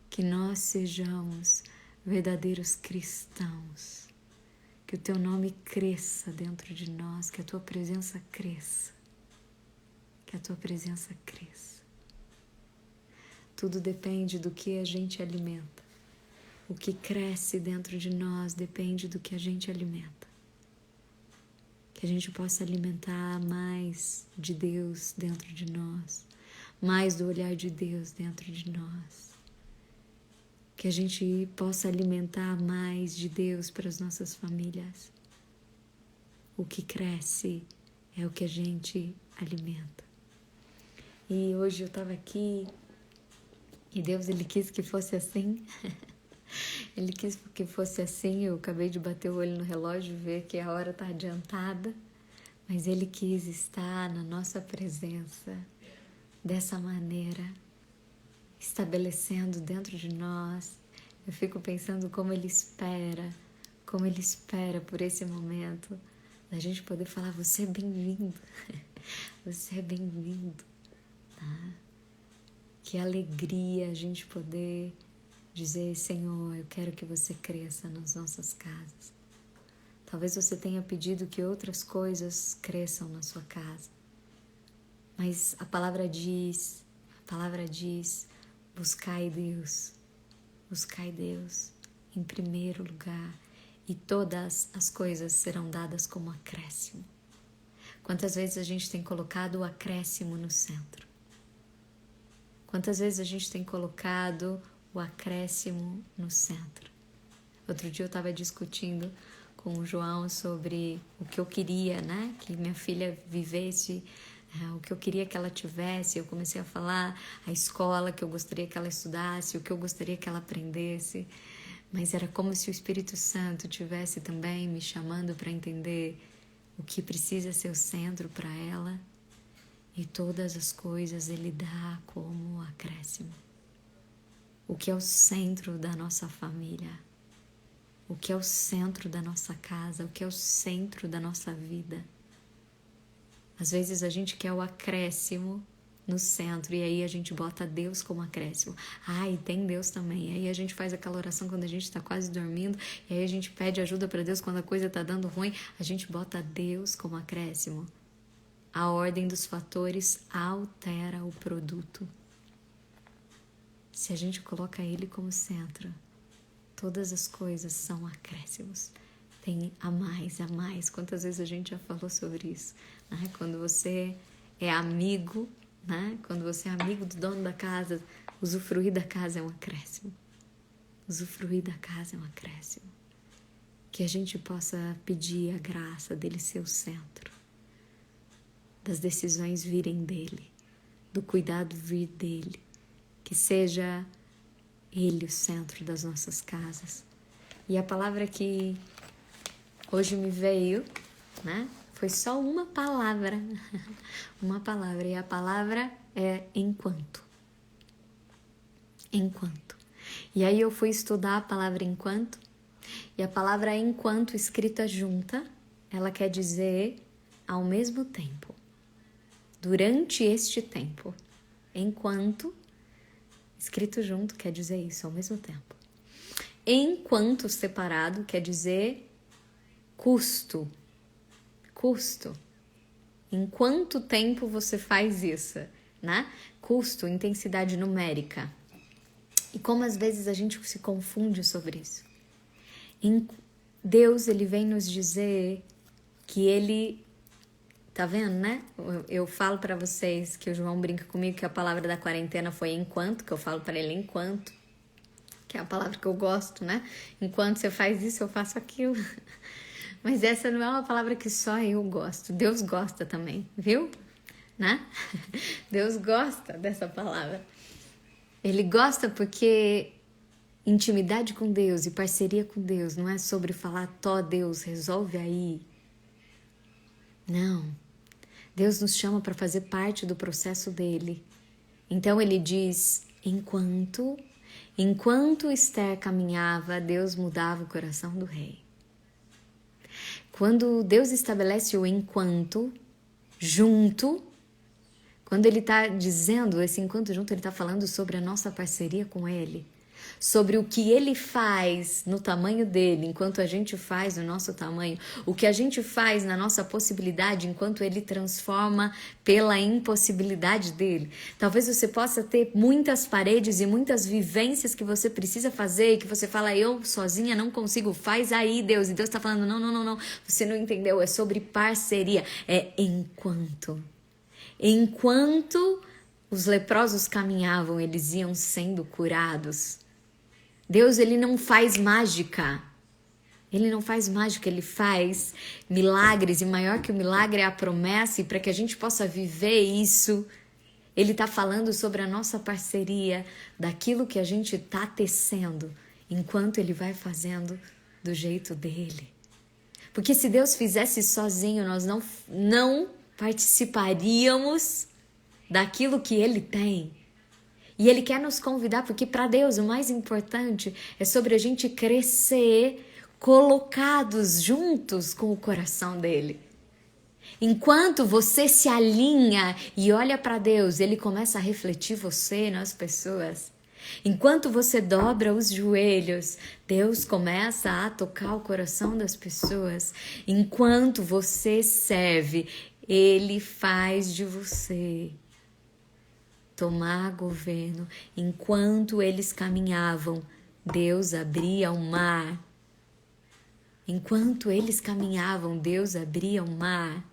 que nós sejamos verdadeiros cristãos, que o Teu nome cresça dentro de nós, que a Tua presença cresça, que a Tua presença cresça. Tudo depende do que a gente alimenta. O que cresce dentro de nós depende do que a gente alimenta. Que a gente possa alimentar mais de Deus dentro de nós, mais do olhar de Deus dentro de nós. Que a gente possa alimentar mais de Deus para as nossas famílias. O que cresce é o que a gente alimenta. E hoje eu estava aqui e Deus, Ele quis que fosse assim. Ele quis que fosse assim. Eu acabei de bater o olho no relógio e ver que a hora está adiantada, mas Ele quis estar na nossa presença dessa maneira, estabelecendo dentro de nós Eu fico pensando como Ele espera por esse momento, da gente poder falar, você é bem-vindo, você é bem-vindo, tá? Que alegria a gente poder dizer, Senhor, eu quero que você cresça nas nossas casas. Talvez você tenha pedido que outras coisas cresçam na sua casa, mas a palavra diz, buscai Deus em primeiro lugar, e todas as coisas serão dadas como acréscimo. Quantas vezes a gente tem colocado o acréscimo no centro? Quantas vezes a gente tem colocado o acréscimo no centro? Outro dia eu estava discutindo com o João sobre o que eu queria, né? Que minha filha vivesse, o que eu queria que ela tivesse. Eu comecei a falar a escola que eu gostaria que ela estudasse, o que eu gostaria que ela aprendesse. Mas era como se o Espírito Santo tivesse também me chamando para entender o que precisa ser o centro para ela, e todas as coisas Ele dá como acréscimo. O que é o centro da nossa família, o que é o centro da nossa casa, o que é o centro da nossa vida. Às vezes a gente quer o acréscimo no centro, e aí a gente bota Deus como acréscimo. E tem Deus também. E aí a gente faz aquela oração quando a gente está quase dormindo, e aí a gente pede ajuda para Deus quando a coisa está dando ruim, a gente bota Deus como acréscimo. A ordem dos fatores altera o produto. Se a gente coloca Ele como centro, todas as coisas são acréscimos. Tem a mais. Quantas vezes a gente já falou sobre isso, né? Quando você é amigo, né? Quando você é amigo do dono da casa, usufruir da casa é um acréscimo. Usufruir da casa é um acréscimo. Que a gente possa pedir a graça dele ser o centro, das decisões virem dele, do cuidado vir dele, que seja ele o centro das nossas casas. E a palavra que hoje me veio, né? Foi só uma palavra, e a palavra é enquanto. Enquanto. E aí eu fui estudar a palavra enquanto, e a palavra enquanto escrita junta, ela quer dizer ao mesmo tempo, durante este tempo. Enquanto, escrito junto, quer dizer isso, ao mesmo tempo. Enquanto separado quer dizer custo. Em quanto tempo você faz isso, né? Custo, intensidade numérica. E como às vezes a gente se confunde sobre isso. Deus, Ele vem nos dizer que Ele... Tá vendo, né? Eu falo para vocês que o João brinca comigo que a palavra da quarentena foi enquanto, que eu falo para ele enquanto, que é a palavra que eu gosto, né? Enquanto você faz isso, eu faço aquilo. Mas essa não é uma palavra que só eu gosto. Deus gosta também, viu? Né? Deus gosta dessa palavra. Ele gosta porque intimidade com Deus e parceria com Deus não é sobre falar Deus, resolve aí. Não. Deus nos chama para fazer parte do processo dele. Então ele diz, enquanto Esther caminhava, Deus mudava o coração do rei. Quando Deus estabelece o enquanto junto, quando ele está dizendo esse enquanto junto, ele está falando sobre a nossa parceria com ele, sobre o que ele faz no tamanho dele, enquanto a gente faz no nosso tamanho, o que a gente faz na nossa possibilidade, enquanto ele transforma pela impossibilidade dele. Talvez você possa ter muitas paredes e muitas vivências que você precisa fazer e que você fala, eu sozinha não consigo, faz aí Deus. E Deus está falando, não, você não entendeu, é sobre parceria, é enquanto os leprosos caminhavam, eles iam sendo curados. Deus, ele não faz mágica. Ele não faz mágica, ele faz milagres. E maior que o milagre é a promessa. E para que a gente possa viver isso, ele está falando sobre a nossa parceria, daquilo que a gente está tecendo, enquanto ele vai fazendo do jeito dele. Porque se Deus fizesse sozinho, nós não participaríamos daquilo que ele tem. E Ele quer nos convidar, porque para Deus o mais importante é sobre a gente crescer colocados juntos com o coração dele. Enquanto você se alinha e olha para Deus, Ele começa a refletir você nas pessoas. Enquanto você dobra os joelhos, Deus começa a tocar o coração das pessoas. Enquanto você serve, Ele faz de você tomar governo. Enquanto eles caminhavam, Deus abria o mar. Enquanto eles caminhavam, Deus abria o mar.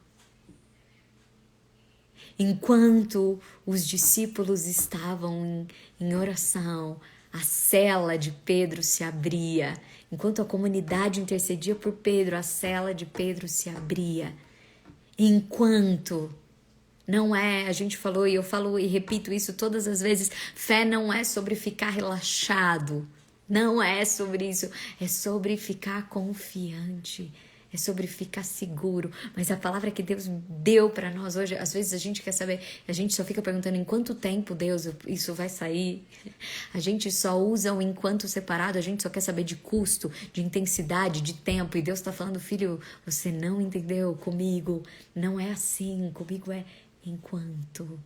Enquanto os discípulos estavam em oração, a cela de Pedro se abria. Enquanto a comunidade intercedia por Pedro, a cela de Pedro se abria. Enquanto não é, a gente falou e eu falo e repito isso todas as vezes, fé não é sobre ficar relaxado. Não é sobre isso, é sobre ficar confiante. É sobre ficar seguro, mas a palavra que Deus deu para nós hoje, às vezes a gente quer saber, a gente só fica perguntando em quanto tempo, Deus, isso vai sair. A gente só usa o enquanto separado, a gente só quer saber de custo, de intensidade, de tempo. E Deus está falando, filho, você não entendeu comigo, não é assim, comigo é enquanto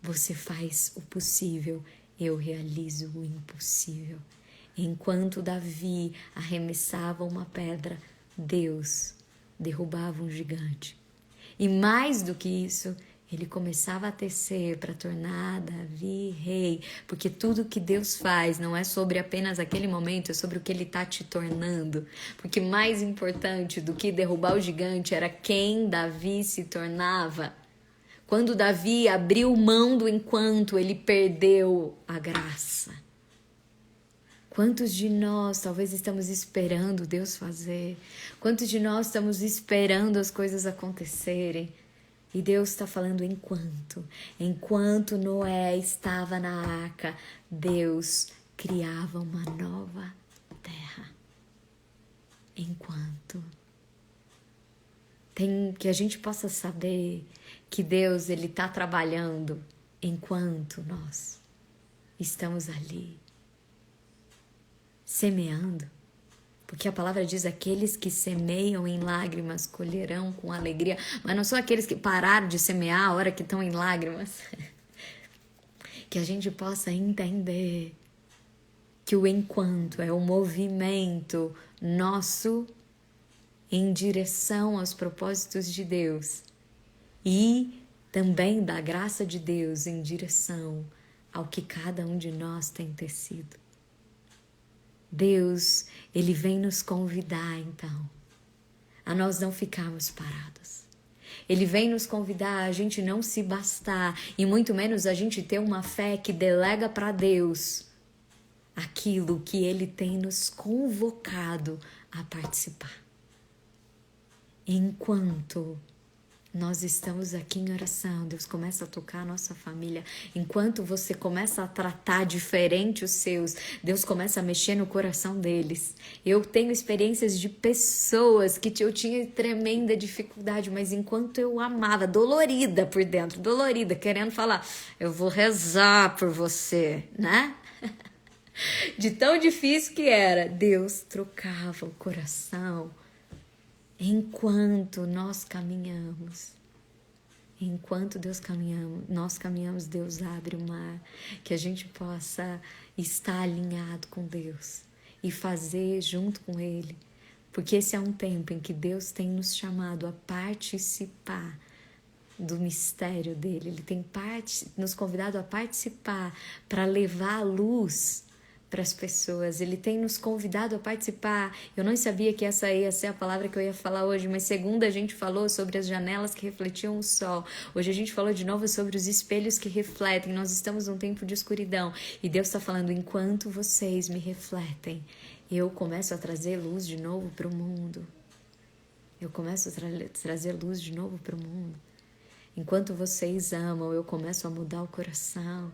você faz o possível, eu realizo o impossível. Enquanto Davi arremessava uma pedra, Deus derrubava um gigante. E mais do que isso, ele começava a tecer para tornar Davi rei. Porque tudo que Deus faz não é sobre apenas aquele momento, é sobre o que ele está te tornando. Porque mais importante do que derrubar o gigante era quem Davi se tornava. Quando Davi abriu mão do enquanto, ele perdeu a graça. Quantos de nós talvez estamos esperando Deus fazer? Quantos de nós estamos esperando as coisas acontecerem? E Deus está falando enquanto Noé estava na arca, Deus criava uma nova terra. Enquanto. Que a gente possa saber que Deus ele está trabalhando enquanto nós estamos ali. Semeando, porque a palavra diz aqueles que semeiam em lágrimas colherão com alegria, mas não são aqueles que pararam de semear a hora que estão em lágrimas. Que a gente possa entender que o enquanto é o movimento nosso em direção aos propósitos de Deus e também da graça de Deus em direção ao que cada um de nós tem tecido. Deus, Ele vem nos convidar, então, a nós não ficarmos parados. Ele vem nos convidar a gente não se bastar e muito menos a gente ter uma fé que delega para Deus aquilo que Ele tem nos convocado a participar. Enquanto nós estamos aqui em oração, Deus começa a tocar a nossa família. Enquanto você começa a tratar diferente os seus, Deus começa a mexer no coração deles. Eu tenho experiências de pessoas que eu tinha tremenda dificuldade, mas enquanto eu amava, dolorida por dentro, dolorida, querendo falar, eu vou rezar por você, né? De tão difícil que era, Deus trocava o coração. Enquanto nós caminhamos, nós caminhamos, Deus abre o mar, que a gente possa estar alinhado com Deus e fazer junto com Ele, porque esse é um tempo em que Deus tem nos chamado a participar do mistério dele. Ele tem nos convidado a participar para levar a luz para as pessoas. Ele tem nos convidado a participar. Eu não sabia que essa ia ser a palavra que eu ia falar hoje, mas segunda a gente falou sobre as janelas que refletiam o sol. Hoje a gente falou de novo sobre os espelhos que refletem. Nós estamos num tempo de escuridão e Deus está falando, enquanto vocês me refletem, eu começo a trazer luz de novo para o mundo. Eu começo a trazer luz de novo para o mundo. Enquanto vocês amam, eu começo a mudar o coração.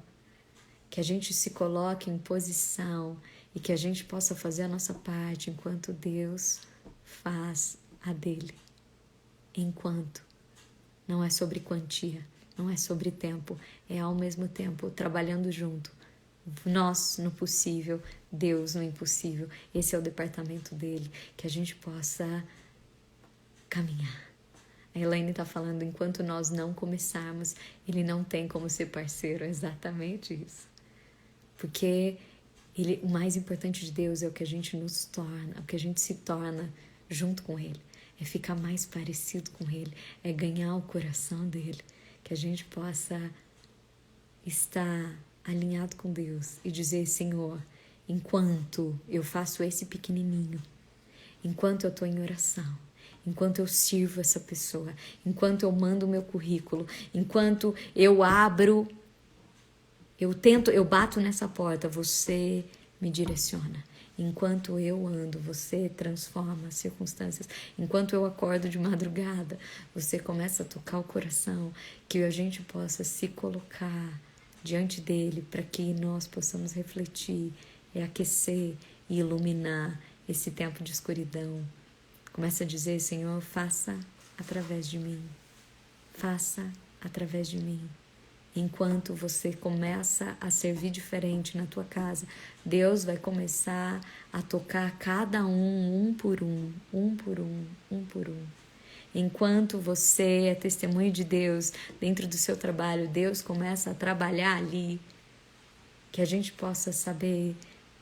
Que a gente se coloque em posição e que a gente possa fazer a nossa parte enquanto Deus faz a dele. Enquanto. Não é sobre quantia, não é sobre tempo, é ao mesmo tempo trabalhando junto. Nós no possível, Deus no impossível. Esse é o departamento dele, que a gente possa caminhar. A Elaine está falando, enquanto nós não começarmos, ele não tem como ser parceiro. É exatamente isso. Porque o mais importante de Deus é o que a gente nos torna, o que a gente se torna junto com ele. É ficar mais parecido com ele, é ganhar o coração dele. Que a gente possa estar alinhado com Deus e dizer, Senhor, enquanto eu faço esse pequenininho, enquanto eu estou em oração, enquanto eu sirvo essa pessoa, enquanto eu mando o meu currículo, enquanto eu abro, eu bato nessa porta, você me direciona. Enquanto eu ando, você transforma as circunstâncias. Enquanto eu acordo de madrugada, você começa a tocar o coração, que a gente possa se colocar diante dele para que nós possamos refletir, aquecer e iluminar esse tempo de escuridão. Começa a dizer, Senhor, faça através de mim. Faça através de mim. Enquanto você começa a servir diferente na tua casa, Deus vai começar a tocar cada um por um, um por um, um por um. Enquanto você é testemunho de Deus dentro do seu trabalho, Deus começa a trabalhar ali, que a gente possa saber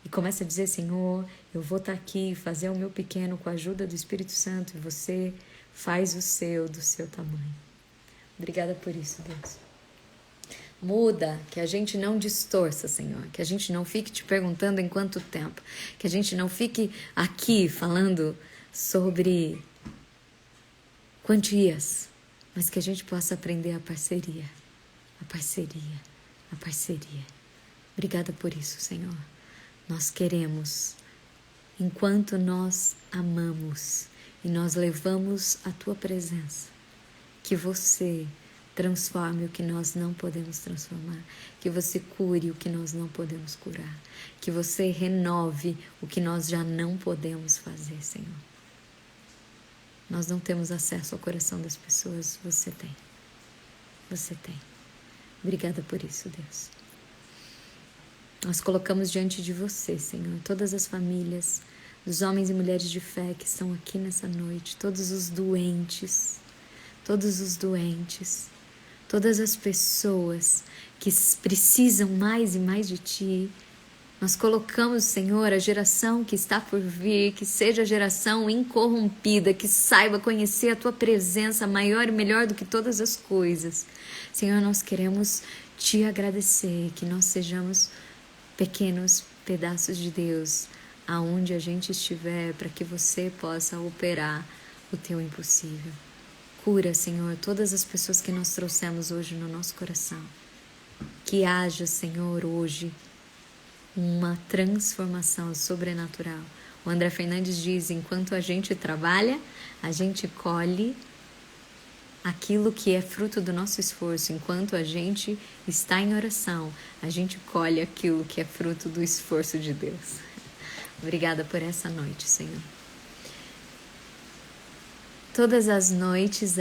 e começa a dizer, Senhor, eu vou estar aqui, fazer o meu pequeno com a ajuda do Espírito Santo e você faz o seu do seu tamanho. Obrigada por isso, Deus. Muda, que a gente não distorça, Senhor, que a gente não fique te perguntando em quanto tempo, que a gente não fique aqui falando sobre quantias, mas que a gente possa aprender a parceria, a parceria, a parceria. Obrigada por isso, Senhor. Nós queremos, enquanto nós amamos e nós levamos a tua presença, que você transforme o que nós não podemos transformar, que você cure o que nós não podemos curar, que você renove o que nós já não podemos fazer, Senhor. Nós não temos acesso ao coração das pessoas, você tem. Você tem. Obrigada por isso, Deus. Nós colocamos diante de você, Senhor, todas as famílias, os homens e mulheres de fé que estão aqui nessa noite, todos os doentes, todas as pessoas que precisam mais e mais de Ti. Nós colocamos, Senhor, a geração que está por vir, que seja a geração incorrompida, que saiba conhecer a Tua presença maior e melhor do que todas as coisas. Senhor, nós queremos Te agradecer, que nós sejamos pequenos pedaços de Deus, aonde a gente estiver, para que você possa operar o Teu impossível. Cura, Senhor, todas as pessoas que nós trouxemos hoje no nosso coração. Que haja, Senhor, hoje uma transformação sobrenatural. O André Fernandes diz, enquanto a gente trabalha, a gente colhe aquilo que é fruto do nosso esforço. Enquanto a gente está em oração, a gente colhe aquilo que é fruto do esforço de Deus. Obrigada por essa noite, Senhor. Todas as noites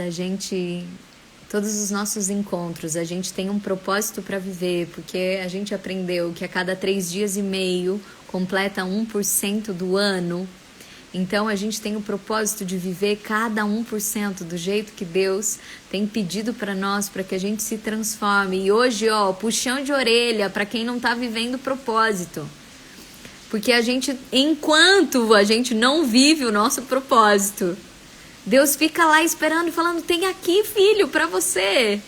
todos os nossos encontros, a gente tem um propósito para viver, porque a gente aprendeu que a cada 3 dias e meio completa 1% do ano. Então a gente tem o propósito de viver cada 1% do jeito que Deus tem pedido para nós, para que a gente se transforme. E hoje, puxão de orelha para quem não está vivendo o propósito. Porque enquanto a gente não vive o nosso propósito, Deus fica lá esperando, falando, tem aqui, filho, para você.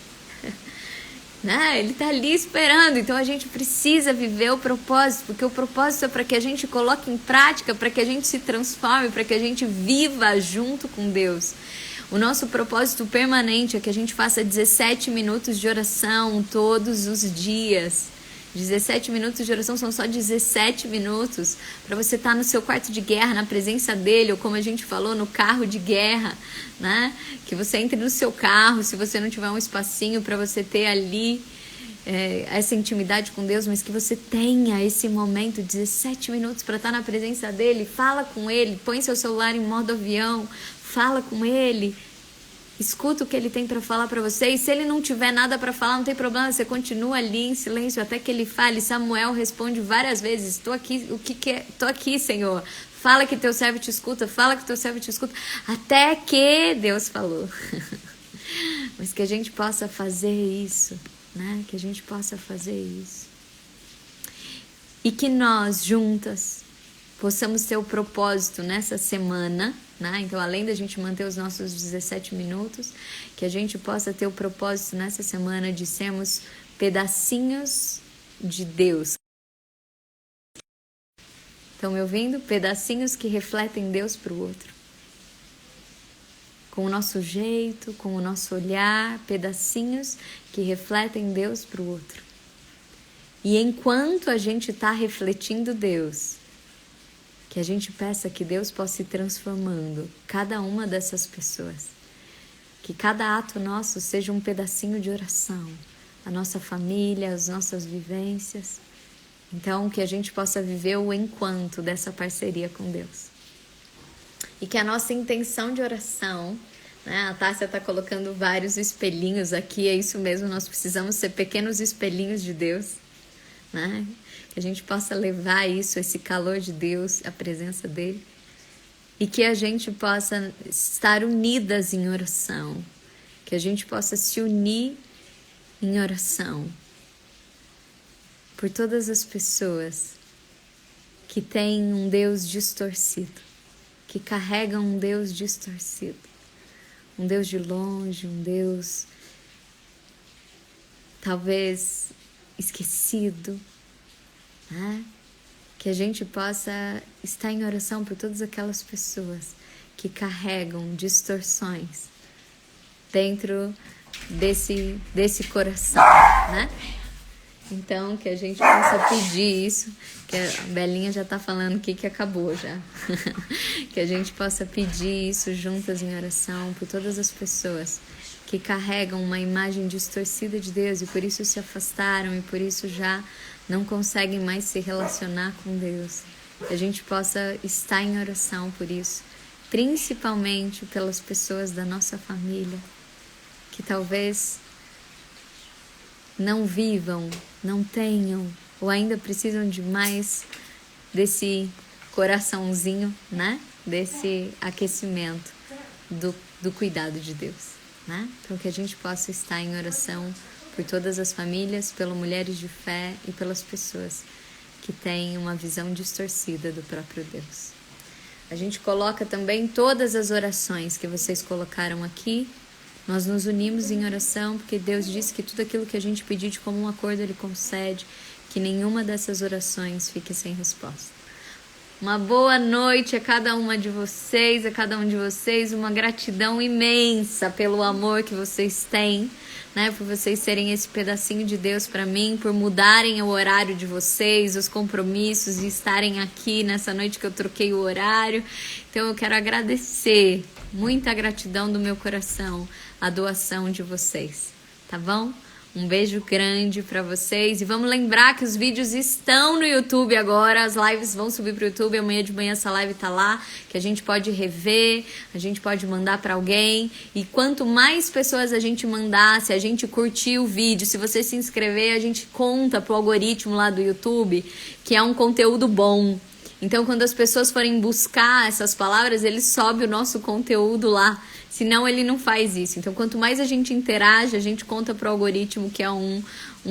Né? Ele está ali esperando. Então a gente precisa viver o propósito, porque o propósito é para que a gente coloque em prática, para que a gente se transforme, para que a gente viva junto com Deus. O nosso propósito permanente é que a gente faça 17 minutos de oração todos os dias. 17 minutos de oração são só 17 minutos para você estar no seu quarto de guerra, na presença dele, ou como a gente falou, no carro de guerra, né? Que você entre no seu carro, se você não tiver um espacinho para você ter ali essa intimidade com Deus, mas que você tenha esse momento, 17 minutos para estar na presença dele, fala com ele, põe seu celular em modo avião, fala com ele, Escuta o que ele tem para falar para você. E se ele não tiver nada para falar, não tem problema. Você continua ali em silêncio até que ele fale. Samuel responde várias vezes: Estou aqui, Tô aqui, Senhor. Fala que teu servo te escuta. Fala que teu servo te escuta. Até que Deus falou. Mas que a gente possa fazer isso, né? Que a gente possa fazer isso. E que nós, juntas, possamos ter o propósito nessa semana, né? Então, além da gente manter os nossos 17 minutos, que a gente possa ter o propósito nessa semana de sermos pedacinhos de Deus. Estão me ouvindo? Pedacinhos que refletem Deus para o outro. Com o nosso jeito, com o nosso olhar, pedacinhos que refletem Deus para o outro. E enquanto a gente está refletindo Deus, que a gente peça que Deus possa ir transformando cada uma dessas pessoas. Que cada ato nosso seja um pedacinho de oração. A nossa família, as nossas vivências. Então, que a gente possa viver o enquanto dessa parceria com Deus. E que a nossa intenção de oração, né? A Tássia está colocando vários espelhinhos aqui, é isso mesmo, nós precisamos ser pequenos espelhinhos de Deus, né? Que a gente possa levar isso, esse calor de Deus, a presença dele, e que a gente possa estar unidas em oração, que a gente possa se unir em oração por todas as pessoas que têm um Deus distorcido, que carregam um Deus distorcido, um Deus de longe, um Deus talvez esquecido, né? Que a gente possa estar em oração por todas aquelas pessoas que carregam distorções dentro desse coração, né? Então, que a gente possa pedir isso, que a Belinha já está falando aqui que acabou já. Que a gente possa pedir isso juntas em oração por todas as pessoas que carregam uma imagem distorcida de Deus e por isso se afastaram e por isso já não conseguem mais se relacionar com Deus. Que a gente possa estar em oração por isso, principalmente pelas pessoas da nossa família, que talvez não vivam, não tenham, ou ainda precisam de mais desse coraçãozinho, né? Desse aquecimento do cuidado de Deus, né? Então que a gente possa estar em oração por todas as famílias, pelas mulheres de fé e pelas pessoas que têm uma visão distorcida do próprio Deus. A gente coloca também todas as orações que vocês colocaram aqui. Nós nos unimos em oração porque Deus disse que tudo aquilo que a gente pedir de comum acordo Ele concede, que nenhuma dessas orações fique sem resposta. Uma boa noite a cada uma de vocês, a cada um de vocês, uma gratidão imensa pelo amor que vocês têm, né? Por vocês serem esse pedacinho de Deus para mim, por mudarem o horário de vocês, os compromissos e estarem aqui nessa noite que eu troquei o horário. Então eu quero agradecer, muita gratidão do meu coração, a doação de vocês, tá bom? Um beijo grande pra vocês e vamos lembrar que os vídeos estão no YouTube agora, as lives vão subir pro YouTube, amanhã de manhã essa live tá lá, que a gente pode rever, a gente pode mandar pra alguém e quanto mais pessoas a gente mandar, se a gente curtir o vídeo, se você se inscrever, a gente conta pro algoritmo lá do YouTube que é um conteúdo bom. Então, quando as pessoas forem buscar essas palavras, ele sobe o nosso conteúdo lá. Senão, ele não faz isso. Então, quanto mais a gente interage, a gente conta para o algoritmo que é um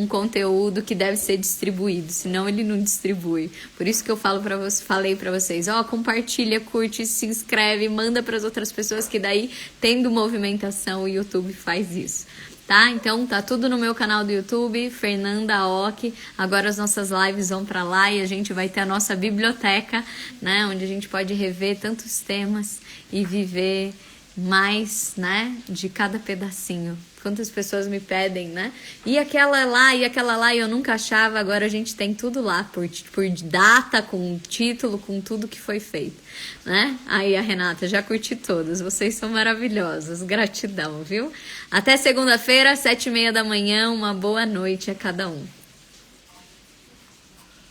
conteúdo que deve ser distribuído. Senão, ele não distribui. Por isso que eu falei para vocês, compartilha, curte, se inscreve, manda para as outras pessoas, que daí, tendo movimentação, o YouTube faz isso. Tá? Então, tá tudo no meu canal do YouTube, Fernanda Ock. Agora as nossas lives vão para lá e a gente vai ter a nossa biblioteca, né? Onde a gente pode rever tantos temas e viver mais, né? De cada pedacinho. Quantas pessoas me pedem, né? E aquela lá, e eu nunca achava. Agora a gente tem tudo lá, por data, com título, com tudo que foi feito, né? Aí a Renata, já curti todas. Vocês são maravilhosas. Gratidão, viu? Até segunda-feira, 7:30 da manhã. Uma boa noite a cada um.